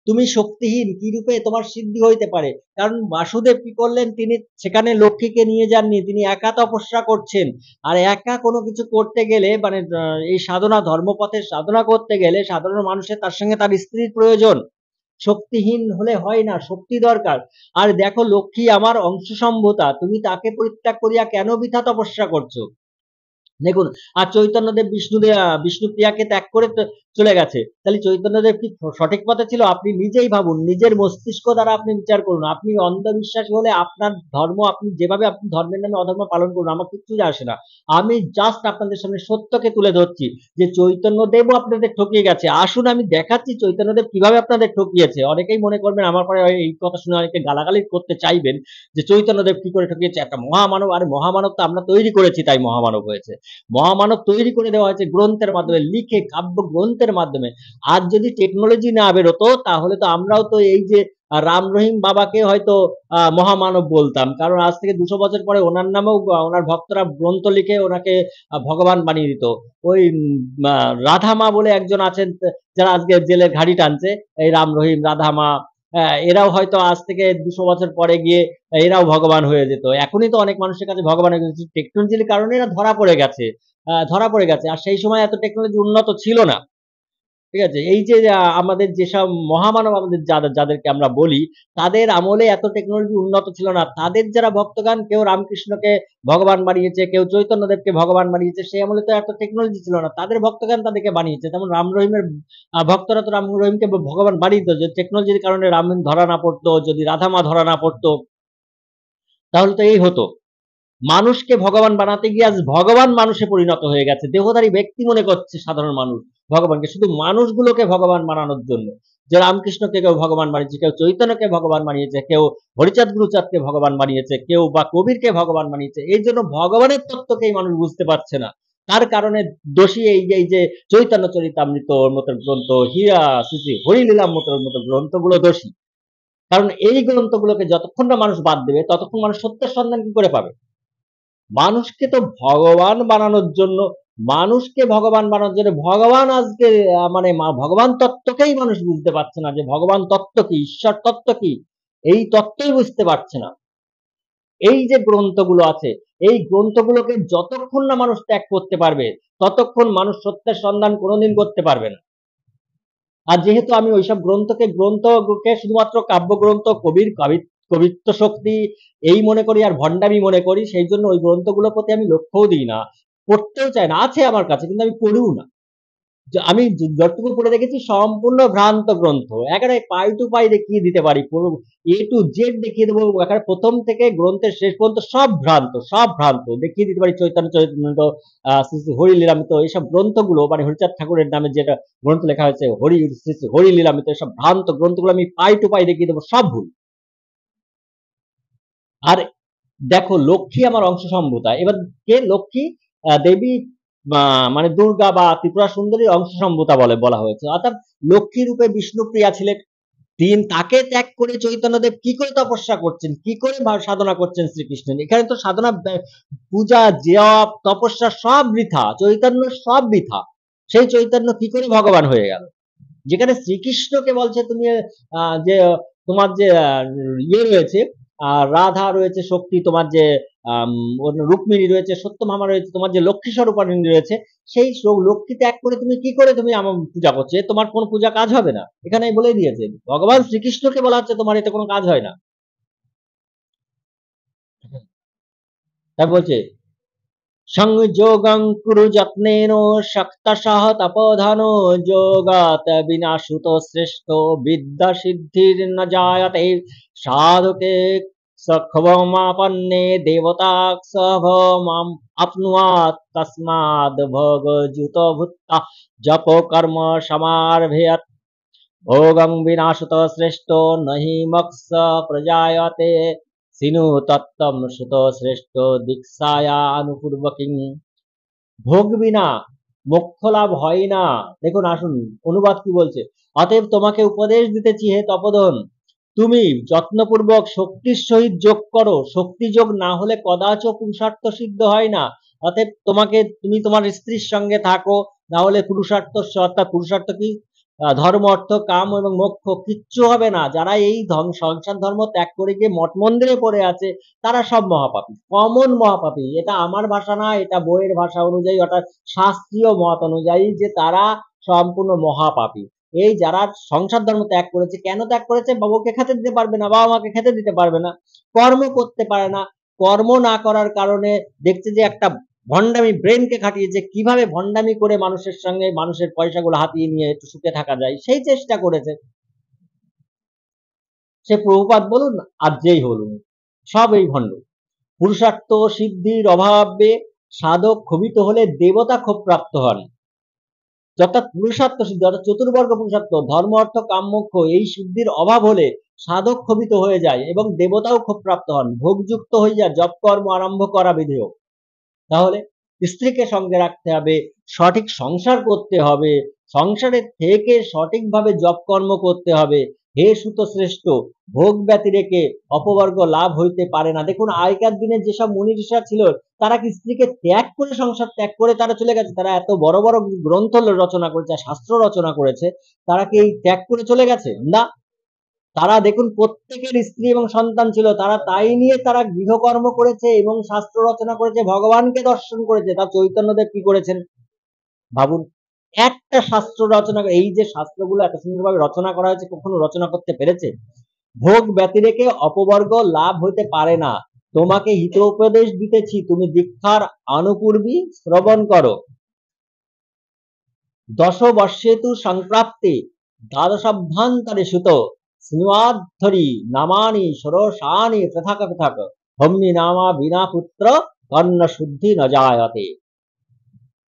তুমি শক্তিহীন, কি রূপে তোমার সিদ্ধি হইতে পারে? কারণ বাসুদেব কি করলেন, তিনি সেখানে লক্ষ্মীকে নিয়ে যাননি, তিনি একা তপস্যা করছেন। আর একা কোনো কিছু করতে গেলে মানে এই সাধনা, ধর্মপথের সাধনা করতে গেলে সাধারণ মানুষের তার সঙ্গে তার স্ত্রীর প্রয়োজন। শক্তিহীন হলে হয় না, শক্তি দরকার। আর দেখো, লক্ষ্মী আমার অংশ সম্ভূতা, তুমি তাকে পরিত্যাগ করিয়া কেন বৃথা তপস্যা করছো? দেখুন, আর চৈতন্যদেব বিষ্ণুপ্রিয়াকে ত্যাগ করে চলে গেছে। তাহলে চৈতন্যদেব কি সঠিক পথে ছিল? আপনি নিজেই ভাবুন, নিজের মস্তিষ্ক দ্বারা আপনি বিচার করুন। আপনি অন্ধবিশ্বাসী হলে আপনার ধর্ম, আপনি যেভাবে আপনি ধর্মের নামে অধর্ম পালন করুন, আমার কিচ্ছু যায় আসে না। আমি জাস্ট আপনাদের সামনে সত্যকে তুলে ধরছি যে চৈতন্যদেবও আপনাদের ঠকিয়ে গেছে। আসুন আমি দেখাচ্ছি চৈতন্যদেব কিভাবে আপনাদের ঠকিয়েছে। অনেকেই মনে করবেন, আমার পরে এই কথা শুনে অনেকে গালাগালি করতে চাইবেন যে চৈতন্যদেব কি করে ঠকিয়েছে, একটা মহামানব। আরে মহামানব তো আমরা তৈরি করেছি, তাই মহামানব হয়েছে। মহামানব তৈরি করে দেওয়া হয়েছে গ্রন্থের মাধ্যমে, লিখে কাব্য গ্রন্থের মাধ্যমে। আজ যদি টেকনোলজি না বেরোতো, তাহলে তো আমরাও তো এই যে রাম রহিম বাবাকে হয়তো মহামানব বলতাম। কারণ আজ থেকে 200 বছর পরে ওনার নামেও ওনার ভক্তরা গ্রন্থ লিখে ওনাকে ভগবান বানিয়ে দিত। ওই রাধা মা বলে একজন আছেন, যারা আজকে জেলের ঘাড়ি টানছে, এই রাম রহিম, রাধা মা, এরাও হয়তো আজ থেকে 200 বছর পরে গিয়ে এরাও ভগবান হয়ে যেত। এখনই তো অনেক মানুষের কাছে ভগবান হয়ে গেছে, টেকনোলজির কারণে এরা ধরা পড়ে গেছে। ধরা পড়ে গেছে। আর সেই সময় এত টেকনোলজি উন্নত ছিল না। ঠিক আছে? এই যে আমাদের যেসব মহামানব, আমাদের যাদেরকে আমরা বলি, তাদের আমলে এত টেকনোলজি উন্নত ছিল না। তাদের যারা ভক্তগান, কেউ রামকৃষ্ণকে ভগবান বানিয়েছে, কেউ চৈতন্যদেবকে ভগবান বানিয়েছে, সেই আমলে তো এত টেকনোলজি ছিল না। তাদের ভক্তগান তাদেরকে বানিয়েছে। যেমন রাম রহিমের ভক্তরা তো রাম রহিমকে ভগবান বানিয়ে দিত। যদি টেকনোলজির কারণে রাম ধরা না পড়তো, যদি রাধা মা ধরা না পড়তো, তাহলে তো এই হতো। মানুষকে ভগবান বানাতে গিয়ে আজ ভগবান মানুষে পরিণত হয়ে গেছে। দেহধারী ব্যক্তি মনে করছে সাধারণ মানুষ ভগবানকে, শুধু মানুষগুলোকে ভগবান বানানোর জন্য। যে রামকৃষ্ণকে কেউ ভগবান বানিয়েছে, কেউ চৈতন্যকে ভগবান বানিয়েছে, কেউ হরিচাঁদ গুরুচাঁদকে ভগবান বানিয়েছে, কেউ বা কবিরকে ভগবান বানিয়েছে। এই জন্য ভগবানের তত্ত্বকে এই মানুষ বুঝতে পারছে না। তার কারণে দোষী এই যে চৈতন্য চরিতামৃত মতো গ্রন্থ, হীরা শ্রী শ্রী হরিলীলাম মতো গ্রন্থগুলো দোষী। কারণ এই গ্রন্থগুলোকে যতক্ষণ না মানুষ বাদ দেবে, ততক্ষণ মানুষ সত্যের সন্ধান কি করে পাবে? মানুষকে তো ভগবান বানানোর জন্য, মানুষকে ভগবান বানানোর জন্য ভগবান আজকে মানে ভগবান তত্ত্বকেই মানুষ বুঝতে পারছে না, যে ভগবান তত্ত্ব কি, ঈশ্বর তত্ত্ব কি, এই তত্ত্বই বুঝতে পারছে না। এই যে গ্রন্থগুলো আছে, এই গ্রন্থগুলোকে যতক্ষণ না মানুষ ত্যাগ করতে পারবে, ততক্ষণ মানুষ সত্যের সন্ধান কোনোদিন করতে পারবে না। আর যেহেতু আমি ওইসব গ্রন্থকে শুধুমাত্র কাব্যগ্রন্থ, কবিত্ব শক্তি এই মনে করি আর ভণ্ডামি মনে করি, সেই জন্য ওই গ্রন্থগুলোর প্রতি আমি লক্ষ্যও দিই না, পড়তেও চাই না। আছে আমার কাছে কিন্তু আমি পড়িও না। আমি যতটুকু পড়ে দেখেছি সম্পূর্ণ ভ্রান্ত গ্রন্থ, একেবারে পাই টু পাই দেখিয়ে দিতে পারি, পুরো এ টু জেড দেখিয়ে দেবো, একেবারে প্রথম থেকে গ্রন্থের শেষ পর্যন্ত সব ভ্রান্ত, সব ভ্রান্ত দেখিয়ে দিতে পারি। চৈতন্য চৈতন্য শ্রী শ্রী হরি লীলামৃত এইসব গ্রন্থগুলো, মানে হরিচাঁদ ঠাকুরের নামে যেটা গ্রন্থ লেখা হয়েছে হরি শ্রী শ্রী হরি লীলামৃত, এসব ভ্রান্ত গ্রন্থগুলো আমি পাই টু পাই দেখিয়ে দেবো, সব ভুল। আর দেখো, লক্ষ্মী আমার অংশ সম্ভূতা। এবার কে লক্ষ্মী? দেবী মানে দুর্গা বা ত্রিপুরা সুন্দরীর অংশ সম্ভূতা বলা হয়েছে, অর্থাৎ লক্ষ্মী রূপে বিষ্ণুপ্রিয়া ছিলেন। তাকে ত্যাগ করে চৈতন্যদেব কি করে তপস্যা করছেন, কি করে সাধনা করছেন শ্রীকৃষ্ণের? এখানে তো সাধনা, পূজা, জপ, তপস্যা সব বৃথা, চৈতন্য সব বৃথা। সেই চৈতন্য কি করে ভগবান হয়ে গেল? যেখানে শ্রীকৃষ্ণকে বলছে তুমি যে তোমার যে ইয়ে রয়েছে, রাধা রয়েছে শক্তি, তোমার যে রুক্মিণী রয়েছে, সত্যভামা রয়েছে, তোমার যে লক্ষ্মী স্বরূপাণী রয়েছে, সেই লক্ষ্মী ত্যাগ করে তুমি কি করে তুমি আমার পূজা করছো? তোমার কোনো পূজা কাজ হবে না। এখানে বলে দিয়েছে, ভগবান শ্রীকৃষ্ণকে বলা হচ্ছে তোমার এতে কোনো কাজ হয় না। তাই বলছে সংযোগং কুরু যত্নেন শক্তশঃ তপোধনো যোগাত বিনাশুত শ্রেষ্ঠ বিদ্যা সিদ্ধির ন জায়তে সাধকে সখবমাপন্নে দেবতা সভমাম আপনুয়াত তস্মাদ ভোগযুত ভূত্তা জপ কর্ম সমারভেয়ত ভোগং বিনাশুত শ্রেষ্ঠ নহি মক্ষ প্রজায়তে সিনু তত্তম সুত শ্রেষ্ঠ দীক্ষায়া অনুপূর্বকিং। ভোগ বিনা মোক্ষ লাভ হয় না। দেখুন, আসুন অনুবাদ কি বলছে। অতএব তোমাকে উপদেশ দিতেছি হে তপোধন, তুমি যত্নপূর্বক শক্তির সহিত যোগ করো। শক্তি যোগ না হলে কদাচ পুরুষার্থ সিদ্ধ হয় না। অতএব তুমি তোমার স্ত্রীর সঙ্গে থাকো, না হলে পুরুষার্থ, অর্থাৎ পুরুষার্থ কি, ধর্ম, অর্থ, কাম এবং মোক্ষ কিচ্ছু হবে না। যারা এই সংসার ধর্ম ত্যাগ করে গিয়ে মঠ মন্দিরে পড়ে আছে, তারা সব মহাপাপী, কমন মহাপাপী। এটা আমার ভাষা না, এটা বইয়ের ভাষা অনুযায়ী, অর্থাৎ শাস্ত্রীয় মত অনুযায়ী, যে তারা সম্পূর্ণ মহাপাপী। এই যারা সংসার ধর্ম ত্যাগ করেছে, কেন ত্যাগ করেছে? বাবুকে খেতে দিতে পারবে না, বাবা মাকে খেতে দিতে পারবে না, কর্ম করতে পারে না। কর্ম না করার কারণে দেখছে যে একটা ভণ্ডামি, ব্রেনকে খাটিয়েছে, কিভাবে ভণ্ডামি করে মানুষের সঙ্গে মানুষের পয়সাগুলো হাতিয়ে নিয়ে একটু সুখে থাকা যায়, সেই চেষ্টা করেছে। সে প্রভুপাদ বলুন আর যেই বলুন, সব এই ভণ্ড। পুরুষার্থ সিদ্ধির অভাবে সাধক ক্ষোভিত হলে দেবতা ক্ষোভ প্রাপ্ত হন। অর্থাৎ পুরুষার্থ সিদ্ধি, অর্থাৎ চতুর্বর্গ পুরুষার্থ, ধর্ম, অর্থ, কাম, মোক্ষ, এই সিদ্ধির অভাব হলে সাধক ক্ষোভিত হয়ে যায় এবং দেবতাও ক্ষোভ প্রাপ্ত হন। ভোগযুক্ত হইয়া জপ কর্ম আরম্ভ করা বিধেয়। তাহলে স্ত্রীকে সঙ্গে রাখতে হবে, সঠিক সংসার করতে হবে, সংসারে থেকে সঠিকভাবে জপ কর্ম করতে হবে। হে সুত শ্রেষ্ঠ, ভোগ ব্যতিরেকে অপবর্গ লাভ হইতে পারে না। দেখুন, আগেকার দিনে যেসব মুনি ঋষিরা ছিল, তারা কি স্ত্রীকে ত্যাগ করে, সংসার ত্যাগ করে তারা চলে গেছে? তারা এত বড় বড় গ্রন্থ রচনা করেছে, শাস্ত্র রচনা করেছে, তারা কি এই ত্যাগ করে চলে গেছে? না। তারা দেখুন, প্রত্যেকের স্ত্রী এবং সন্তান ছিল, তারা তাই নিয়ে তারা গৃহকর্ম করেছে এবং শাস্ত্র রচনা করেছে, ভগবানকে দর্শন করেছে। তা চৈতন্যদেব কি করেছেন ভাবুন, একটা শাস্ত্র রচনা, এই যে শাস্ত্রগুলো এত সুন্দরভাবে রচনা করা হয়েছে, কখনো রচনা করতে পেরেছে? ভোগ ব্যতিরেকে অপবর্গ লাভ হইতে পারে না। তোমাকে হিতোপদেশ দিতেছি, তুমি দীক্ষার অনুপূর্বী শ্রবণ করো। দশ বর্ষেতু সংপ্রাপ্তে দ্বাদশাভ্যন্তরে সুত স্নুয়াদ্ধরি নামানি ষোড়শানি পৃথক পৃথক হম্নি নামা বিনা পুত্র কর্ণ শুদ্ধি ন জায়তে।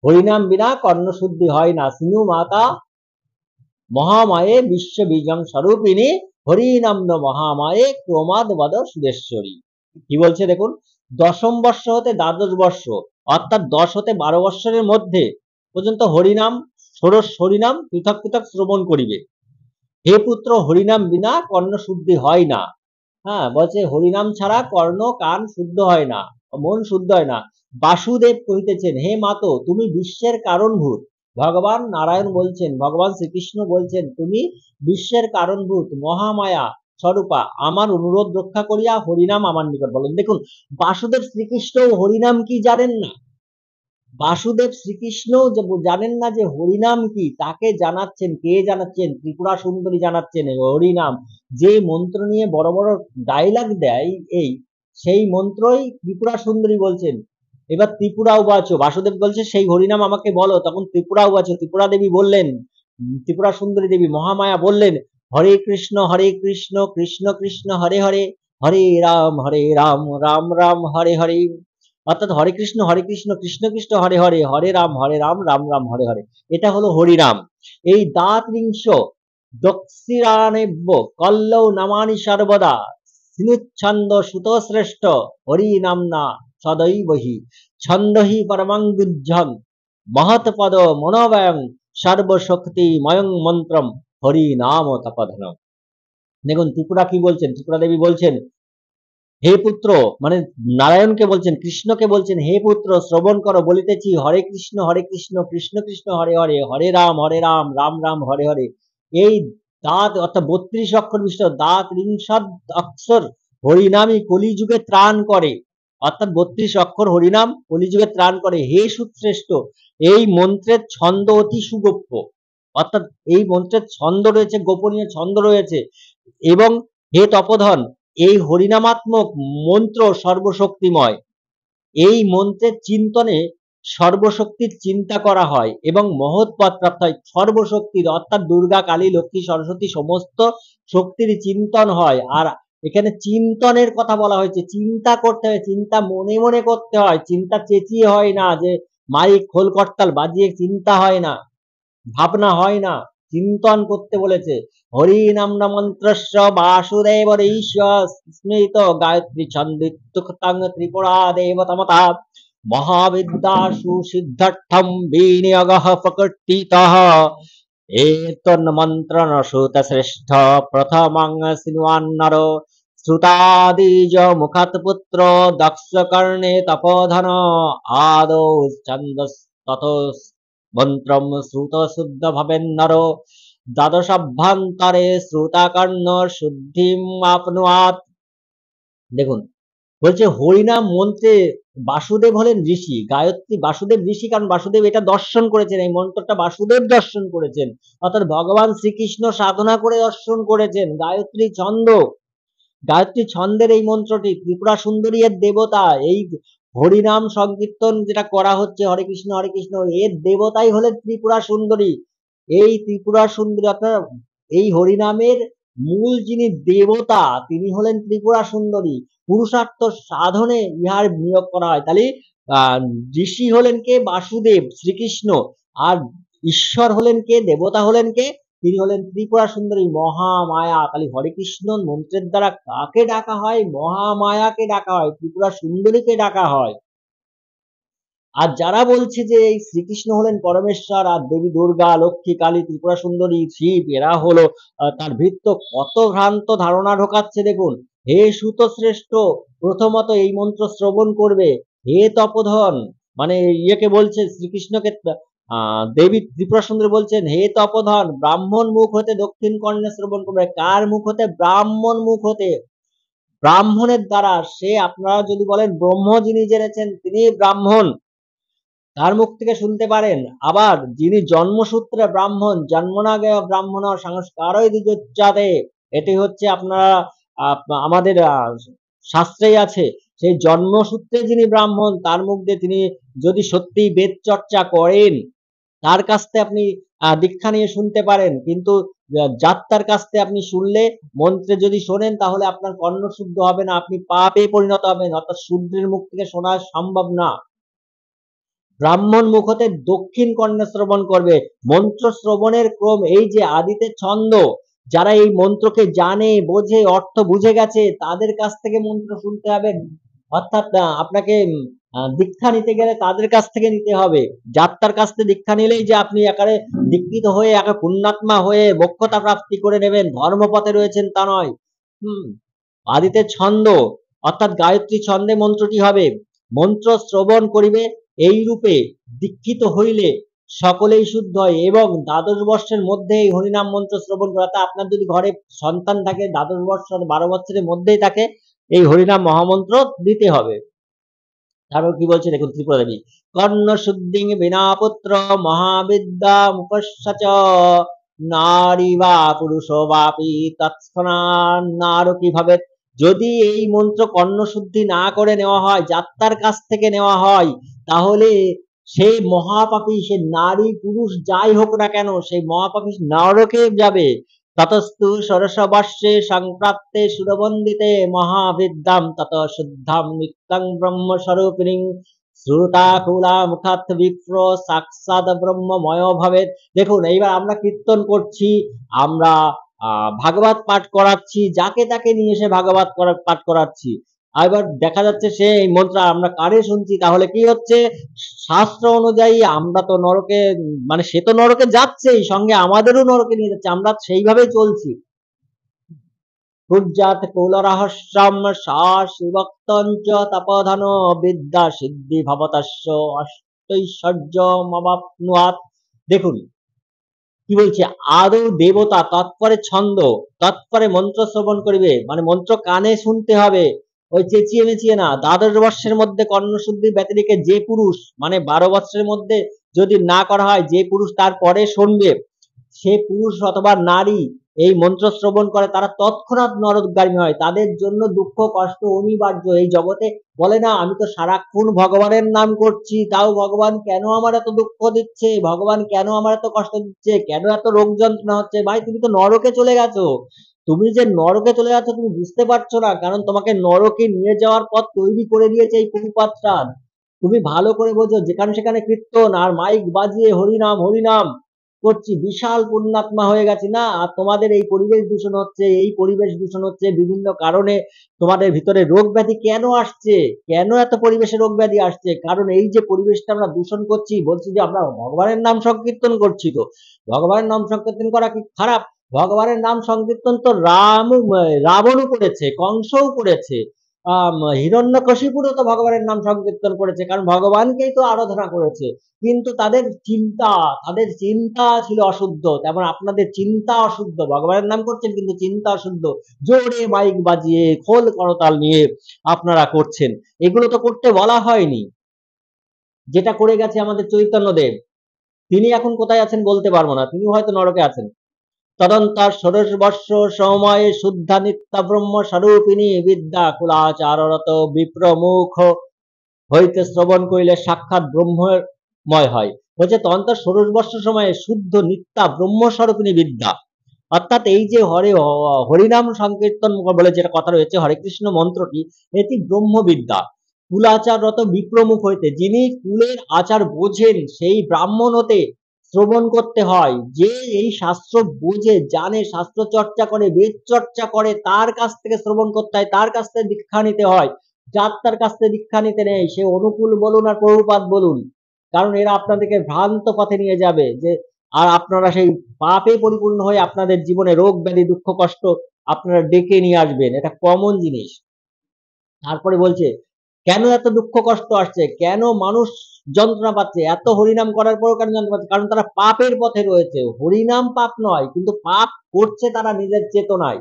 হরিনাম বিনা কর্ণ শুদ্ধি হয় না। সিনু মাতা মহামায়ে বিশ্ব বীজং স্বরূপিণী হরিনাম মহামায়ে ক্রমাদ বদ সুদেশ্বরী। কি বলছে দেখুন, দশম বর্ষ হতে দ্বাদশ বর্ষ, অর্থাৎ 10 হতে 12 বৎসরের মধ্যে পর্যন্ত হরিনাম, ষোড়শ হরিনাম পৃথক পৃথক শ্রবণ করিবে। হে পুত্র, হরিনাম বিনা কর্ণ শুদ্ধি হয় না। হ্যাঁ, বলছে হরিনাম ছাড়া কর্ণ কান শুদ্ধ হয় না, মন শুদ্ধ হয় না। বাসুদেব কহিতেছেন, হে মাতো, তুমি বিশ্বের কারণভূত। ভগবান নারায়ণ বলছেন, ভগবান শ্রীকৃষ্ণ বলছেন, তুমি বিশ্বের কারণভূত মহামায়া স্বরূপা, আমার অনুরোধ রক্ষা করিয়া হরিনাম আমার নিকট বলেন। দেখুন, বাসুদেব শ্রীকৃষ্ণ হরিনাম কি জানেন না? বাসুদেব শ্রীকৃষ্ণ জানেন না যে হরিনাম কি, তাকে জানাচ্ছেন। কে জানাচ্ছেন? ত্রিপুরা সুন্দরী জানাচ্ছেন হরিনাম। যে মন্ত্র নিয়ে বড় বড় ডায়লগ দেয় এই, সেই মন্ত্রই ত্রিপুরা সুন্দরী বলছেন। এবার ত্রিপুরা উবাচ, বাসুদেব বলছে সেই হরিনাম আমাকে বলো। তখন ত্রিপুরা উবাচ, ত্রিপুরা দেবী বললেন, ত্রিপুরা সুন্দরী দেবী মহামায়া বললেন, হরে কৃষ্ণ কৃষ্ণ কৃষ্ণ হরে হরে, হরে রাম রাম রাম হরে হরে। অর্থাৎ হরে কৃষ্ণ কৃষ্ণ কৃষ্ণ হরে হরে, হরে রাম রাম রাম হরে হরে। এটা হলো হরিনাম। এই দাতৃংশ দক্ষিণানেব্য কল্লৌ নামানি সর্বদা সিনুচ্ছন্দ সুত শ্রেষ্ঠ হরি নামনা সদৈবহি ছন্দহি পরমাঙ্গুজ্জং মহৎ পদ মনোবয়ং সর্বশক্তি ময়ং মন্ত্রম হরি নাম তপধনম। দেখুন ত্রিপুরা কি বলছেন, ত্রিপুরা দেবী বলছেন, হে পুত্র, মানে নারায়ণকে বলছেন, কৃষ্ণকে বলছেন, হে পুত্র শ্রবণ করো, বলিতেছি হরে কৃষ্ণ কৃষ্ণ কৃষ্ণ হরে হরে, হরে রাম রাম রাম হরে হরে। এই দাঁত অর্থাৎ 32 অক্ষর বিশিষ্ট দাঁত রিংসদ অক্ষর হরিনামই কলিযুগে ত্রাণ করে। অর্থাৎ 32 অক্ষর হরিনাম কলিযুগে ত্রাণ করে। হে সুশ্রেষ্ঠ, এই মন্ত্রের ছন্দ অতি সুগোপ্য। অর্থাৎ এই মন্ত্রের ছন্দ রয়েছে, গোপনীয় ছন্দ রয়েছে। এবং হে তপোধন, এই হরিনামাত্মক মন্ত্র সর্বশক্তিময়। এই মন্ত্রের চিন্তনে সর্বশক্তির চিন্তা করা হয় এবং মহৎ পদ প্রাপ্ত হয়। সর্বশক্তির অর্থাৎ দুর্গা, কালী, লক্ষ্মী, সরস্বতী সমস্ত শক্তির চিন্তন হয়। আর এখানে চিন্তনের কথা বলা হয়েছে, চিন্তা করতে হয়, চিন্তা মনে মনে করতে হয়, চিন্তা চেঁচিয়ে হয় না, যে মাইক খোল করতাল বাজিয়ে চিন্তা হয় না, ভাবনা হয় না, চিন্তন করতে বলেছে। হরি নাম মন্ত্রস্য বাসুদেব স্মৃত গায়ত্রী ছন্দিত্তুক্তাং ত্রিপুরা দেবতমতা মহাবিদ্যাসু সিদ্ধার্থম বিনিয়োগঃ প্রকৃতিতঃ এতন্মন্ত্রণ শ্রুত শ্রেষ্ঠ প্রথমং সিনুয়ান্নর শ্রুতাদিজ মুখাত পুত্র দক্ষ কর্ণে তপোধন আদৌ ছন্দস ততস মন্ত্রম শ্রুত শুদ্ধ ভবেন্নর দ্বাদশাভ্যন্তরে শ্রুতাকর্ণ শুদ্ধিম আপনুয়াত। দেখুন বলছে হরিনাম মন্ত্রে বাসুদেব হলেন ঋষি, গায়ত্রী বাসুদেব ঋষি, কারণ বাসুদেব এটা দর্শন করেছেন, এই মন্ত্রটা বাসুদেব দর্শন করেছেন। অর্থাৎ ভগবান শ্রীকৃষ্ণ সাধনা করে দর্শন করেছেন গায়ত্রী ছন্দ। গায়ত্রী ছন্দের এই মন্ত্রটি ত্রিপুরা সুন্দরী এর দেবতা। এই হরিনাম সংকীর্তন যেটা করা হচ্ছে হরে কৃষ্ণ এর দেবতাই হলেন ত্রিপুরা সুন্দরী। এই ত্রিপুরা সুন্দরী অর্থাৎ এই হরিনামের মূল যিনি দেবতা তিনি হলেন ত্রিপুরা সুন্দরী। পুরুষার্থ সাধনে ইহার নিয়োগ করা হয়। তাহলে ঋষি হলেন কে? বাসুদেব শ্রীকৃষ্ণ। আর ঈশ্বর হলেন কে? দেবতা হলেন কে? তিনি হলেন ত্রিপুরা সুন্দরী মহামায়া। তাহলে হরে কৃষ্ণ মন্ত্রের দ্বারা কাকে ডাকা হয়? মহামায়াকে ডাকা হয়, ত্রিপুরা সুন্দরীকে ডাকা হয়। আর যারা বলছে যে এই শ্রীকৃষ্ণ হলেন পরমেশ্বর আর দেবী দুর্গা, লক্ষ্মী, কালী, ত্রিপুরা সুন্দরী, শিব এরা হলো তার ভৃত্য, কত ভ্রান্ত ধারণা ঢোকাচ্ছে দেখুন। হে সুত শ্রেষ্ঠ, প্রথমত এই মন্ত্র শ্রবণ করবে। হে তপোধন, মানে ইয়েকে বলছে শ্রীকৃষ্ণকে, দেবী ত্রিপুরা সুন্দরী বলছেন, হে তপোধন, ব্রাহ্মণ মুখ হতে দক্ষিণ কর্ণে শ্রবণ করবে। কার মুখ হতে? ব্রাহ্মণ মুখ হতে। ব্রাহ্মণের দ্বারা, সে আপনারা যদি বলেন ব্রহ্ম যিনি জেনেছেন তিনি ব্রাহ্মণ, তার মুখ থেকে শুনতে পারেন। আবার যিনি জন্মসূত্রে ব্রাহ্মণ, জন্মনা জ্ঞেয় ব্রাহ্মণ সংস্কারই দ্বিজোচ্চাদে, এটি হচ্ছে আপনারা আমাদের শাস্ত্রেই আছে। সেই জন্মসূত্রে যিনি ব্রাহ্মণ তার মুখ দিয়ে তিনি যদি সত্যি বেদ চর্চা করেন, তার কাছ থেকে আপনি দীক্ষা নিয়ে শুনতে পারেন। কিন্তু যাত্রার কাছ থেকে আপনি শুনলে, মন্ত্রে যদি শোনেন, তাহলে আপনার কর্ণ শুদ্ধ হবে না, আপনি পাপে পরিণত হবেন। অর্থাৎ শূদ্রের মুখ থেকে শোনা সম্ভব না। ব্রাহ্মণ মুখ হতে দক্ষিণ কর্ণে শ্রবণ করবে। মন্ত্র শ্রবণের ক্রম এই যে আদিতে ছন্দ, যারা এই মন্ত্রকে জানে, বোঝে, অর্থ বুঝে গেছে, তাদের কাছ থেকে মন্ত্র শুনতে হবে। অর্থাৎ আপনাকে দীক্ষা নিতে গেলে তাদের কাছ থেকে নিতে হবে। যাত্রার কাছ থেকে দীক্ষা নিলেই যে আপনি একারে দীক্ষিত হয়ে একা পুণ্যাত্মা হয়ে মোক্ষতা প্রাপ্তি করে নেবেন, ধর্মপথে রয়েছেন, তা নয়। আদিতে ছন্দ অর্থাৎ গায়ত্রী ছন্দে মন্ত্রটি হবে। মন্ত্র শ্রবণ করিবে, এই রূপে দীক্ষিত হইলে সকলেই শুদ্ধ হয়। এবং 12 বর্ষের মধ্যে এই হরিনাম মন্ত্র শ্রবণ করাতে, আপনার যদি ঘরে সন্তান থাকে 12 বছর 12 বছরের মধ্যেই তাকে এই হরিনাম মহামন্ত্র দিতে হবে। তারপর কি বলছে দেখুন ত্রিপুরা দেবী, কর্ণ শুদ্ধিং বিনা পুত্র মহাবিদ্যা মুপস্যাচ নারী বা পুরুষ বাপি তৎক্ষণাৎ নারো কিভাবে, যদি এই মন্ত্র কর্ণশুদ্ধি না করে নেওয়া হয়, যাত্রার কাছ থেকে নেওয়া হয়, তাহলে সেই মহাপাপী, সে নারী পুরুষ যাই হোক না কেন, সেই মহাপাপী নরকে যাবে। ততস্তু ষোড়শবর্ষে সংপ্রাপ্তে সুরবন্দিতে মহাবিদ্যাম তত শুদ্ধাম নিত্যং ব্রহ্মস্বরূপিণীং শ্রুতাকুলা মুখাত বিপ্র সাক্ষাৎ ব্রহ্মময় ভবেৎ। দেখুন এইবার আমরা কীর্তন করছি, আমরা ভাগবত পাঠ করাচ্ছি, যাকে তাকে নিয়ে এসে ভাগবত পাঠ করাচ্ছি। এবার দেখা যাচ্ছে সে এই মন্ত্র আমরা কানে শুনছি, তাহলে কি হচ্ছে, শাস্ত্র অনুযায়ী আমরা তো নরকে, মানে সে তো নরকে যাচ্ছেই, সঙ্গে আমাদেরও নরকে নিয়ে যাচ্ছে, আমরা সেইভাবেই চলছি। কুর্যাত কুলরহস্যম শিবক্তঞ্চ তপধন বিদ্যা সিদ্ধি ভবতস্য অষ্টৈশ্বর্য মবাপ্নুয়াৎ। দেখুন কি বলছে, আদৌ দেবতা তৎপরে ছন্দ, তৎপরে মন্ত্র শ্রবণ করিবে, মানে মন্ত্র কানে শুনতে হবে, ওই চেঁচিয়ে মেচিয়ে না। 12 বৎসরের মধ্যে কর্ণশুদ্ধি ব্যতিরেকে যে পুরুষ, মানে 12 বৎসরের মধ্যে যদি না করা হয়, যে পুরুষ তারপরে শুনবে, সে পুরুষ অথবা নারী এই মন্ত্র শ্রবণ করে, তারা তৎক্ষণাৎ নরকগামী হয়, তাদের জন্য দুঃখ কষ্ট অনিবার্য। এই জগতে বলে না, আমি তো সারাক্ষণ ভগবানের নাম করছি, তাও ভগবান কেন আমার এত দুঃখ দিচ্ছে, ভগবান কেন আমার এত কষ্ট দিচ্ছে, কেন এত রোগ যন্ত্রণা হচ্ছে। ভাই তুমি তো নরকে চলে গেছো, তুমি যে নরকে চলে যাচ্ছ তুমি বুঝতে পারছো না, কারণ তোমাকে নরকে নিয়ে যাওয়ার পথ তৈরি করে দিয়েছে এই প্রভুপাত্রা। তুমি ভালো করে বোঝো, যেখানে সেখানে কীর্তন আর মাইক বাজিয়ে হরিনাম হরিনাম করছি, বিশাল পুণ্যাত্মা হয়ে গেছি না। আর তোমাদের এই পরিবেশ দূষণ হচ্ছে, এই পরিবেশ দূষণ হচ্ছে বিভিন্ন কারণে, তোমাদের ভিতরে রোগ ব্যাধি কেন আসছে, কেন এত পরিবেশে রোগ ব্যাধি আসছে, কারণ এই যে পরিবেশটা আমরা দূষণ করছি, বলছি যে আমরা ভগবানের নাম সংকীর্তন করছি, তো ভগবানের নাম সংকীর্তন করা কি খারাপ? ভগবানের নাম সংকীর্তন তো রাবণও করেছে, কংসও করেছে, হিরণ্যকশিপুরও তো ভগবানের নাম সংকীর্তন করেছে, কারণ ভগবানকেই তো আরাধনা করেছে। কিন্তু তাদের চিন্তা ছিল অশুদ্ধ, তেমন আপনাদের চিন্তা অশুদ্ধ, ভগবানের নাম করছেন কিন্তু চিন্তা অশুদ্ধ, জোরে মাইক বাজিয়ে খোল করতাল নিয়ে আপনারা করছেন। এগুলো তো করতে বলা হয়নি, যেটা করে গেছে আমাদের চৈতন্যদেব। তিনি এখন কোথায় আছেন বলতে পারবো না, তিনি হয়তো নরকে আছেন। তদন্তর ষোড়শ বর্ষ সময়ে শুদ্ধা নিত্য ব্রহ্ম স্বরূপিণী বিদ্যা কুলাচাররত বিপ্রমুখ হইতে শ্রবণ করিলে সাক্ষাৎ ব্রহ্মময় হয়। বলছে তন্ত্র ষোড়শ বর্ষ সময়ে শুদ্ধ নিত্যা ব্রহ্মস্বরূপিণী বিদ্যা, অর্থাৎ এই যে হরিনাম সংকীর্তন বলে যেটা কথা রয়েছে, হরে কৃষ্ণ মন্ত্রটি, এটি ব্রহ্মবিদ্যা। কুলাচাররত বিপ্রমুখ হইতে, যিনি কুলের আচার বোঝেন সেই ব্রাহ্মণ হতে শ্রবণ করতে হয়। যে এই শাস্ত্র বোঝে, জানে, শাস্ত্র চর্চা করে, বেদ চর্চা করে, তার কাছ থেকে শ্রবণ করতে হয়, তার কাছ থেকে দীক্ষা নিতে হয়। যার কাছ থেকে দীক্ষা নিতে নেই, সে অনুকূল বলুন আর প্রভুপাদ বলুন, কারণ এরা আপনাদেরকে ভ্রান্ত পথে নিয়ে যাবে, যে আর আপনারা সেই পাপে পরিপূর্ণ হয়ে আপনাদের জীবনে রোগ ব্যাধি দুঃখ কষ্ট আপনারা ডেকে নিয়ে আসবেন, এটা কমন জিনিস। তারপরে বলছে কেন এত দুঃখ কষ্ট আসছে, কেন মানুষ যন্ত্রণা পাচ্ছে, এত হরিনাম করার পরও কেন যন্ত্রণা পাচ্ছে, কারণ তারা পাপের পথে রয়েছে। হরিনাম পাপ নয়, কিন্তু পাপ করছে তারা নিজের চেতনায়,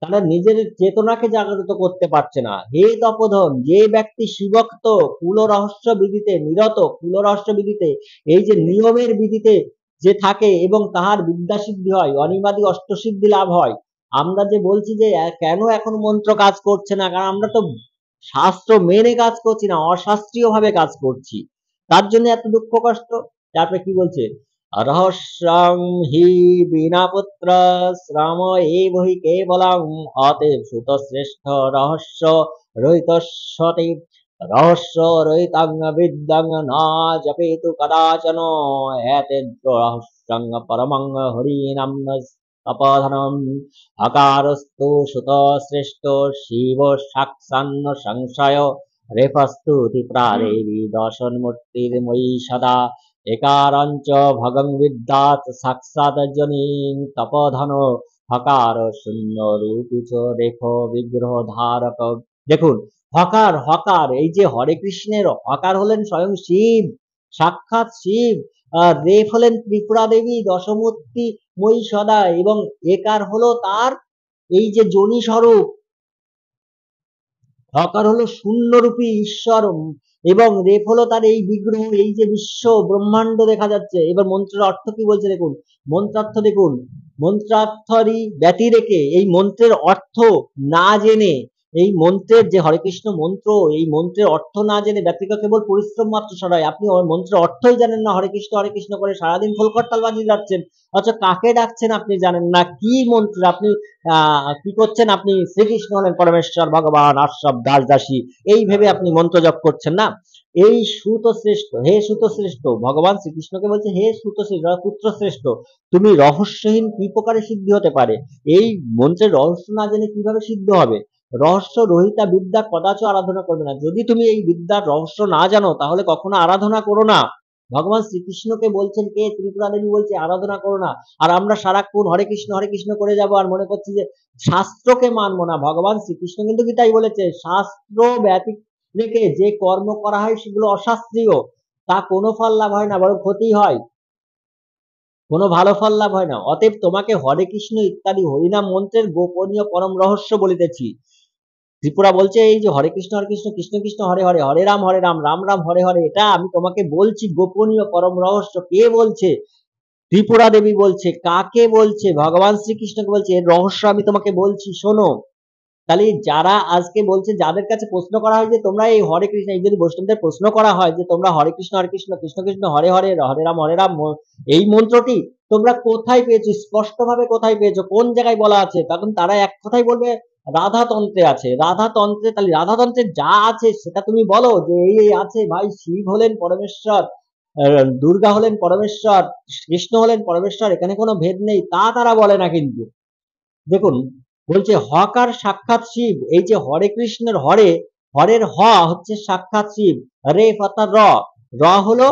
তারা নিজের চেতনাকে জাগ্রত করতে পারছে না। হে তপোধন, যে ব্যক্তি শিবক্ত কুল রহস্য বিদিতে নিরত, কুল রহস্য বিদিতে এই যে নিয়মের বিদিতে যে থাকে এবং তাহার বিদ্যা সিদ্ধি হয়, অনিমাদি অষ্টসিদ্ধি লাভ হয়। আমরা যে বলছি যে কেন এখন মন্ত্র কাজ করছে না, কারণ আমরা তো শাস্ত্র মেনে কাজ করছি না, অশাস্ত্রীয় ভাবে কাজ করছি, তার জন্য এত দুঃখ কষ্ট। তারপরে কি বলছে, রহস্যং হি বীণাপুত্র শ্রম এব হি কেবলং অতএব সুত শ্রেষ্ঠ রহস্য রহিতস্যতে রহস্য রহিতং বিদ্যং না জপেতু কদাচন এতদ্র রহস্যং পরমং হরিনাম তপধনম আকারস্তু সুত শ্রেষ্ঠ শিব সাক্ষান্ন সংশয় রেফস্তুতি প্রাদেবী দর্শন মূর্তির ময়ী সদা একারঞ্চ ভগং বিদ্যাৎ সাক্ষাৎ জনীন তপধন হকার শূন্য রূপিচ দেখো বিগ্রহ ধারক। দেখুন হকার, হকার এই যে হরে কৃষ্ণের হকার হলেন স্বয়ং শিব, সাক্ষাৎ শিব। রেফ হলেন ত্রিপুরা দেবী দশমূর্তি মই সদা, এবং একার হলো তার এই যে যোনি স্বরূপ, হকার হলো শূন্যরূপী ঈশ্বর এবং রেফ হলো তার এই বিগ্রহ, এই যে বিশ্ব ব্রহ্মাণ্ড দেখা যাচ্ছে। এবার মন্ত্রের অর্থ কি বলছে দেখুন, মন্ত্রার্থ দেখুন, মন্ত্রার্থরই ব্যতি রেখে, এই মন্ত্রের অর্থ না জেনে, এই মন্ত্রের যে হরে কৃষ্ণ মন্ত্র, এই মন্ত্রের অর্থ না জেনে ব্যক্তিক কেবল পরিশ্রম মাত্র সরায়। আপনি মন্ত্রের অর্থই জানেন না, হরে কৃষ্ণ করে সারাদিন খোলকর্তাল বাজিয়ে যাচ্ছেন, অথচ কাকে ডাকছেন আপনি জানেন না, কি মন্ত্র আপনি কি করছেন, আপনি শ্রীকৃষ্ণ হলেন পরমেশ্বর ভগবান, আর সব দাস দাসী, এই ভেবে আপনি মন্ত্র জপ করছেন না। এই সুত শ্রেষ্ঠ, হে সুত শ্রেষ্ঠ, ভগবান শ্রীকৃষ্ণকে বলছে হে সুত শ্রেষ্ঠ, পুত্র শ্রেষ্ঠ, তুমি রহস্যহীন কি প্রকারে সিদ্ধি হতে পারে? এই মন্ত্রের রহস্য না জেনে কিভাবে সিদ্ধ হবে? রহস্য রহিতা বিদ্যা কদাচ আরাধনা করবে না। যদি তুমি এই বিদ্যার রহস্য না জানো তাহলে কখনো আরাধনা করো না। ভগবান শ্রীকৃষ্ণকে বলছেন কে? ত্রিপুরা দেবী বলছে আরাধনা করো না। আর আমরা সারাক্ষণ হরে কৃষ্ণ করে যাব আর মনে করছি যে শাস্ত্রকে মানবো না। ভগবান শ্রীকৃষ্ণ কিন্তু গীতাই বলেছে, শাস্ত্র ব্যতীত রেখে যে কর্ম করা হয় সেগুলো অশাস্ত্রীয়, তা কোনো ফল লাভ হয় না, বরং ক্ষতি হয়, কোনো ভালো ফল লাভ হয় না। অতএব তোমাকে হরে কৃষ্ণ ইত্যাদি হরিনাম মন্ত্রের গোপনীয় পরম রহস্য বলিতেছি। ত্রিপুরা বলছে এই যে হরে কৃষ্ণ কৃষ্ণ কৃষ্ণ হরে হরে, হরে রাম রাম রাম হরে হরে, এটা আমি তোমাকে বলছি গোপনীয় পরম রহস্য। কে বলছে? ত্রিপুরা দেবী বলছে। কাকে বলছে? ভগবান শ্রীকৃষ্ণকে বলছে। এর রহস্য আমি তোমাকে বলছি, শোনো। তাহলে যারা আজকে বলছে, যাদের কাছে প্রশ্ন করা হয় যে তোমরা এই হরে কৃষ্ণ, এই যদি বৈষ্ণবদের প্রশ্ন করা হয় যে তোমরা হরে কৃষ্ণ কৃষ্ণ কৃষ্ণ হরে হরে, হরে রাম এই মন্ত্রটি তোমরা কোথায় পেয়েছো, স্পষ্ট ভাবে কোথায় পেয়েছো, কোন জায়গায় বলা আছে? তখন তারা এক কথাই বলবে রাধাতন্ত্রে আছে। রাধাতন্ত্রে, তাহলে রাধাতন্ত্রে যা আছে সেটা তুমি বলো যে এই আছে। ভাই, শিব হলেন পরমেশ্বর, দুর্গা হলেন পরমেশ্বর, কৃষ্ণ হলেন পরমেশ্বর, এখানে কোনো ভেদ নেই, তা তারা বলে না। কিন্তু দেখুন, বলছে হকার সাক্ষাৎ শিব। এই যে হরে কৃষ্ণের হরে, হরের হ হচ্ছে সাক্ষাৎ শিব, রে অর্থাৎ র হলো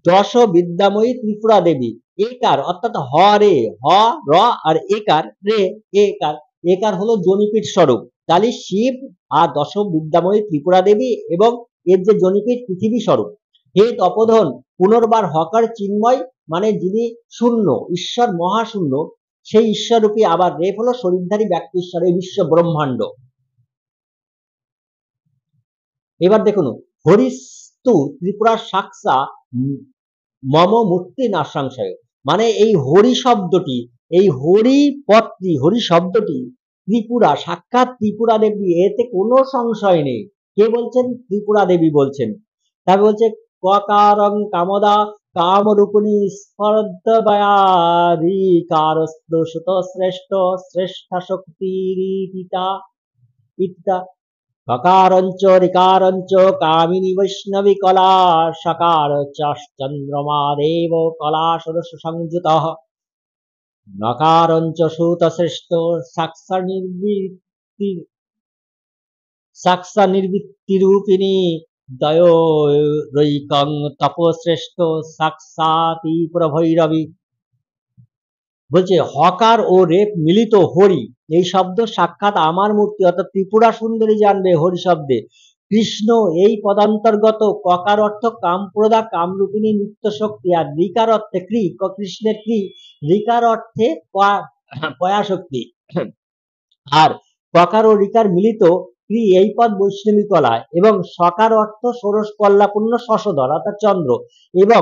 দশ বিদ্যাময়ী ত্রিপুরা দেবী, একার অর্থাৎ হ রে, হ র আর একার রে, একার, একার হলো জনিপীঠ স্বরূপ। তাহলে শিব আর দশ বিদ্যাময়ী ত্রিপুরা দেবী এবং এর যে জনিপীঠ পৃথিবী স্বরূপ। হে তপোধন, পুনর্বার হকার চিন্ময়, মানে যিনি শূন্য, ঈশ্বর মহাশূন্য, সেই ঈশ্বররূপী। আবার রেফ হলো শরীরধারী ব্যক্তি ঈশ্বর, এই বিশ্ব ব্রহ্মাণ্ড। এবার দেখুন, হরিস্তু ত্রিপুরা সাক্ষা মম মূর্তি না সংশয়, মানে এই হরি শব্দটি, এই হরি পদটি, হরি শব্দটি ত্রিপুরা, সাক্ষাৎ ত্রিপুরা দেবী, এতে কোনো সংশয় নেই। কে বলছেন? ত্রিপুরা দেবী বলছেন। তারপর বলছে ককারং কামদা কামরূপিণী স্পর্ধবয়ারিকারস্তু সুত শ্রেষ্ঠ শ্রেষ্ঠা শক্তিরিতা ইত্যা ককারঞ্চ ঋকারঞ্চ কামিনী বৈষ্ণবী কলা সকার চন্দ্রমা দেব কলা ষোড়শ সংযুত নকারঞ্চ সুত শ্রেষ্ঠ সাক্ষা নির্বৃত্তিরূপিণী দয়োরৈকং তপশ্রেষ্ঠ সাক্ষাতি প্রভৈরবী। বলছে হকার ও রেপ মিলিত হরি, এই শব্দ সাক্ষাৎ আমার মূর্তি, অর্থাৎ ত্রিপুরা সুন্দরী জানবে হরি শব্দে। কৃষ্ণ এই পদান্তর্গত, ককার অর্থ কামপ্রদা কামরূপিণী নিত্য শক্তি, আর রিকার অর্থে কৃষ্ণের রিকার অর্থে পয়া শক্তি, আর ককার ও রিকার মিলিত এই পদ বৈষ্ণবী কলা, এবং সকার অর্থ ষোড়শ কল্যাপূর্ণ শশধর অর্থাৎ চন্দ্র, এবং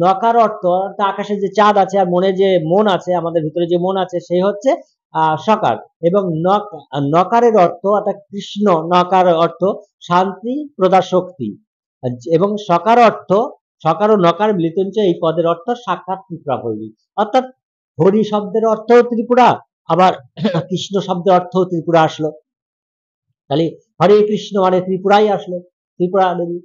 নকার অর্থ আকাশে যে চাঁদ আছে আর মনে যে মন আছে, আমাদের ভিতরে যে মন আছে, সেই হচ্ছে সকার, এবং নকারের অর্থ অর্থাৎ কৃষ্ণ, নকার অর্থ শান্তি প্রদা শক্তি, এবং সকার অর্থ, সকার ও নকার মিলিত এই পদের অর্থ সাক্ষাৎ ত্রিপুরা হরি। অর্থাৎ হরি শব্দের অর্থ ত্রিপুরা, আবার কৃষ্ণ শব্দের অর্থ ত্রিপুরা আসলো। তাহলে হরে কৃষ্ণ মানে ত্রিপুরাই আসলো, ত্রিপুরা দেবী।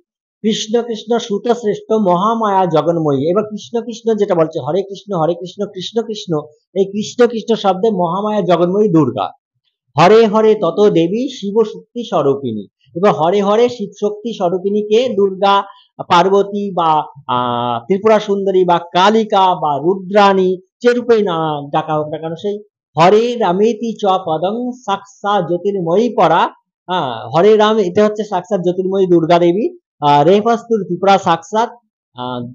কৃষ্ণ কৃষ্ণ সুত শ্রেষ্ঠ মহামায়া জগন্ময়ী। এবার কৃষ্ণ কৃষ্ণ যেটা বলছে, হরে কৃষ্ণ কৃষ্ণ কৃষ্ণ, এই কৃষ্ণ কৃষ্ণ শব্দে মহামায়া জগন্ময়ী দুর্গা। হরে হরে তত দেবী শিব শক্তি স্বরূপিণী। এবার হরে হরে শিব শক্তি স্বরূপিণী কে? দুর্গা, পার্বতী বা ত্রিপুরা সুন্দরী বা কালিকা বা রুদ্রাণী, যে রূপেই না ডাকা হোক না কেন, সেই হরে রামেতি চ পদং সাক্ষা জ্যোতির্ময়ী পরা। হরে রাম, এটা হচ্ছে সাক্ষাৎ জ্যোতির্ময়ী দুর্গা দেবী। রেফাস্তুর ত্রিপুরা সাক্ষাৎ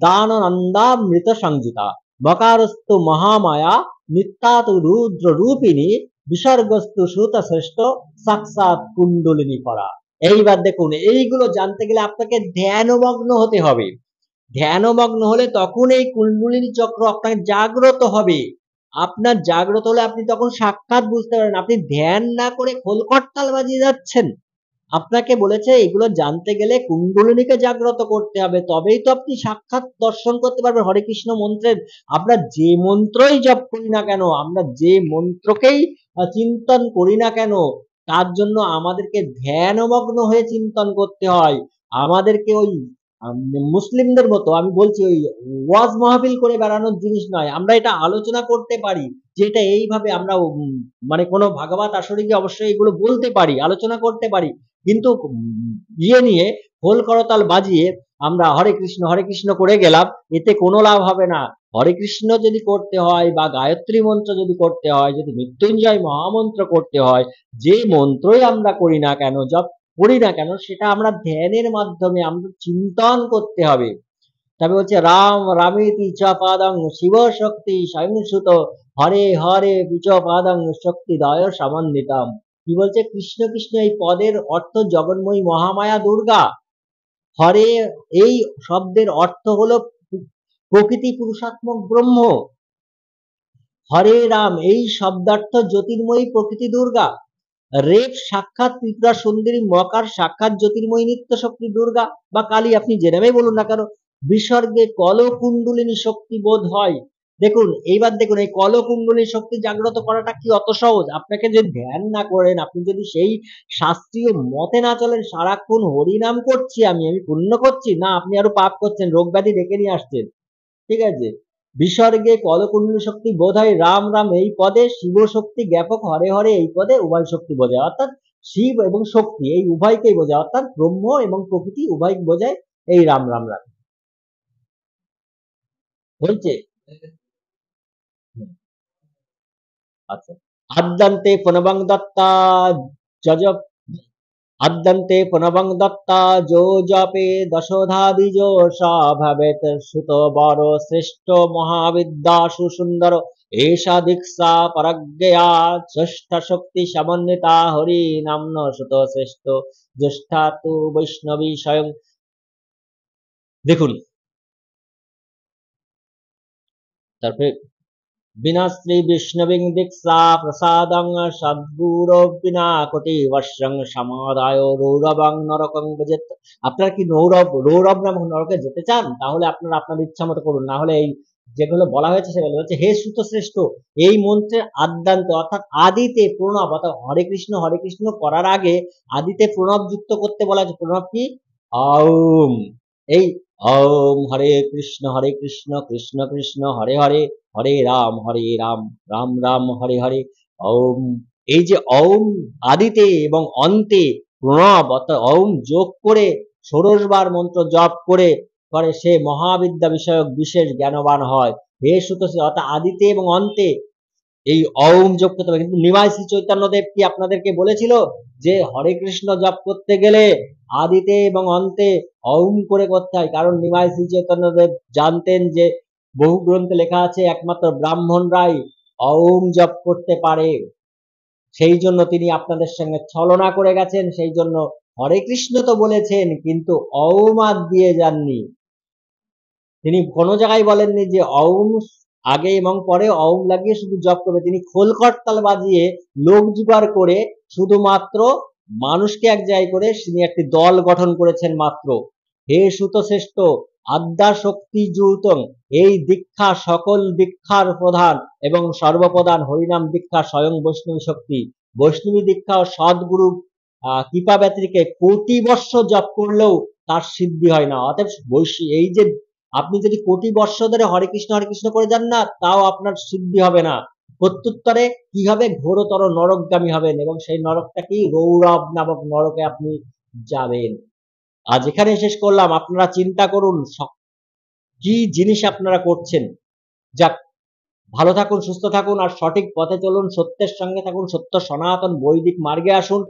দাননন্দামৃত সংযুতা। মকারস্তু মহামায়া নিত্যাত রুদ্র রূপিণী বিসর্গস্তু সুত শ্রেষ্ঠ সাক্ষাৎ কুণ্ডলিনী পরা। এইবার দেখুন, এইগুলো জানতে গেলে আপনাকে ধ্যানমগ্ন হতে হবে। ধ্যানমগ্ন হলে তখন এই কুণ্ডলিনী চক্র আপনার জাগ্রত হবে। আপনার জাগ্রত হলে আপনি তখন সাক্ষাৎ বুঝতে পারবেন। আপনি ধ্যান না করে খোলকর্তাল বাজিয়ে যাচ্ছেন। আপনাকে বলেছে এগুলো জানতে গেলে কুণ্ডলিনীকে জাগ্রত করতে হবে, তবেই তো আপনি সাক্ষাৎ দর্শন করতে পারবেন হরে কৃষ্ণ মন্ত্রের। আমরা যে মন্ত্রই জপ করি না কেন, আমরা যে মন্ত্রকেই চিন্তন করি না কেন, তার জন্য আমাদেরকে ধ্যানমগ্ন হয়ে চিন্তন করতে হয়। আমাদেরকে ওই মুসলিমদের মতো আমি বলছি ওই ওয়াজ মাহফিল করে বেড়ানোর জিনিস নয়। আমরা এটা আলোচনা করতে পারি যে এটা এইভাবে আমরা মানে কোনো ভাগবত আসরে গিয়ে অবশ্যই এগুলো বলতে পারি, আলোচনা করতে পারি, কিন্তু ইয়ে নিয়ে খোল করতাল বাজিয়ে আমরা হরে কৃষ্ণ করে গেলাম, এতে কোনো লাভ হবে না। হরে কৃষ্ণ যদি করতে হয় বা গায়ত্রী মন্ত্র যদি করতে হয়, যদি মৃত্যুঞ্জয় মহামন্ত্র করতে হয়, যে মন্ত্রই আমরা করি না কেন, জপ করি না কেন, সেটা আমরা ধ্যানের মাধ্যমে আমরা চিন্তন করতে হবে। তবে হচ্ছে রাম রামেতি চ পাদং শিব শক্তি সংসুত হরে হরে বিচ পাদং শক্তি দয় সমন্বিতম। কি বলছে? কৃষ্ণ কৃষ্ণ এই পদের অর্থ জগন্ময়ী মহামায়া দুর্গা। হরে এই শব্দের অর্থ হলো প্রকৃতি পুরুষাত্মক ব্রহ্ম। হরে রাম এই শব্দার্থ জ্যোতির্ময়ী প্রকৃতি দুর্গা। রেপ সাক্ষাৎ ত্রিপুরা সুন্দরী, মকার সাক্ষাৎ জ্যোতির্ময়ী নিত্য শক্তি দুর্গা বা কালী, আপনি যে নামেই বলুন না কেন। বিসর্গে কলকুণ্ডলিনী শক্তি বোধ হয়। দেখুন, এইবার দেখুন এই কলকুণ্ডলিনী শক্তি জাগ্রত করাটা কি অত সহজ? আপনাকে যদি ধ্যান না করেন, আপনি যদি সেই শাস্ত্রীয় মতে না চলেন, সারাক্ষণ হরিনাম করছি আমি আমি পুণ্য করছি না, আপনি আরো পাপ করছেন, রোগ ব্যাধি ডেকে নিয়ে আসছেন। ঠিক আছে? বিসর্গে কলকুণ্ডলী শক্তি বোধ হয় রাম রাম এই পদে, শিব শক্তি জ্ঞাপক হরে হরে এই পদে উভয় শক্তি বোঝায়। অর্থাৎ শিব এবং শক্তি এই উভয়কেই বোঝায়, অর্থাৎ ব্রহ্ম এবং প্রকৃতি উভয় বোঝায় এই রাম রাম রাম বলছে। আচ্ছা, আদ্যান্তে পুনবং দত্তা যজ আদ্যন্তে পুনবং দত্তা যো জপে দশধাদিজো স্বভাবেত সুত বর শ্রেষ্ঠ মহাবিদ্যা সুসুন্দর এষা দীক্ষা পরজ্ঞয়া ষষ্ঠ শক্তি সমন্বিতা হরি নাম্ন সুত শ্রেষ্ঠ জ্যেষ্ঠা তু বৈষ্ণবী স্বয়ং। দেখুন, তারপরে বিনা শ্রী বিষ্ণবিং দীক্ষা প্রসাদং সদ্গুরো বিনা কোটি বর্ষং সমাদায় রৌরবং নরকং ভজেত। আপনারা কি রৌরব নামক নরকে যেতে চান? তাহলে আপনারা আপনাদের ইচ্ছা মতো করুন, না হলে এই যেগুলো বলা হয়েছে সেগুলো হচ্ছে হে সুত শ্রেষ্ঠ, এই মন্ত্রের আদ্যান্ত অর্থাৎ আদিতে প্রণব, অর্থাৎ হরে কৃষ্ণ করার আগে আদিতে প্রণব যুক্ত করতে বলা হয়েছে। প্রণব কি? আউম। এই ওম হরে কৃষ্ণ কৃষ্ণ কৃষ্ণ হরে হরে হরে রাম রাম রাম হরে হরে ওম। এই যে ওম আদিতে এবং অন্তে প্রণব অর্থাৎ ওম যোগ করে ১৬ বার মন্ত্র জপ করে করে সে মহাবিদ্যা বিষয়ক বিশেষ জ্ঞানবান হয়। হে সুত অর্থাৎ আদিতে এবং অন্তে এই ওম জপ করতে হবে। কিন্তু নিমাই শ্রী চৈতন্যদেব কি আপনাদেরকে বলেছিল যে হরে কৃষ্ণ জপ করতে গেলে আদিতে এবং অন্তে ওম করে করতে হয়? কারণ নিমাই শ্রী চৈতন্যদেব জানতেন যে বহু গ্রন্থে লেখা আছে একমাত্র ব্রাহ্মণরাই ওম জপ করতে পারে। সেই জন্য তিনি আপনাদের সঙ্গে ছলনা করে গেছেন। সেই জন্য হরে কৃষ্ণ তো বলেছেন, কিন্তু ওম আর দিয়ে যাননি। তিনি কোনো জায়গায় বলেননি যে ওম আগে এবং পরে ওম লাগিয়ে শুধু জপ করবে। তিনি খোল করতাল বাজিয়ে লোক জোগাড় করে শুধুমাত্র মানুষকে এক জায়গায় করে তিনি একটি দল গঠন করেছেন মাত্র। হে সুত শ্রেষ্ঠ, আদ্যা শক্তি যুতং এই দীক্ষা সকল দীক্ষার প্রধান এবং সর্বপ্রধান হরিনাম দীক্ষা স্বয়ং বৈষ্ণবী শক্তি। বৈষ্ণবী দীক্ষা ও সদ্গুরু কৃপা ব্যতিরেকে কোটি বৎসর জপ করলেও তার সিদ্ধি হয় না। অতএব এই যে আপনি যদি কোটি বৎসর ধরে হরে কৃষ্ণ করে যান না, তাও আপনার সিদ্ধি হবে না। প্রত্যুত্তরে কি হবে? ঘোরতর নরকগামী হবেন, এবং সেই নরকটা কি? রৌরব নামক নরকে আপনি যাবেন। আজ এখানে শেষ করলাম। আপনারা চিন্তা করুন কি জিনিস আপনারা করছেন। যাক, ভালো থাকুন, সুস্থ থাকুন, আর সঠিক পথে চলুন, সত্যের সঙ্গে থাকুন, সত্য সনাতন বৈদিক মার্গে আসুন।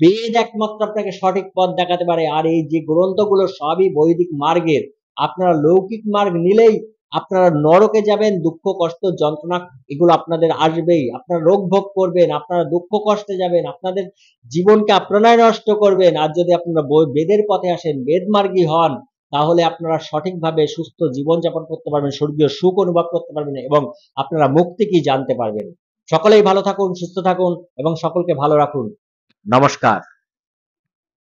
বেদ একমাত্র আপনাকে সঠিক পথ দেখাতে পারে, আর এই যে গ্রন্থগুলো সবই বৈদিক মার্গের। আপনারা লৌকিক মার্গ নিলেই আপনারা নরকে যাবেন, দুঃখ কষ্ট যন্ত্রণা এগুলো আপনাদের আসবেই। আপনারা রোগ ভোগ করবেন, আপনারা দুঃখ কষ্টে যাবেন, আপনাদের জীবনকে আপনারাই নষ্ট করবেন। আর যদি আপনারা বেদের পথে আসেন, বেদমার্গী হন, তাহলে আপনারা সঠিকভাবে সুস্থ জীবনযাপন করতে পারবেন, স্বর্গীয় সুখ অনুভব করতে পারবেন এবং আপনারা মুক্তি কি জানতে পারবেন। সকলেই ভালো থাকুন, সুস্থ থাকুন এবং সকলকে ভালো রাখুন। নমস্কার।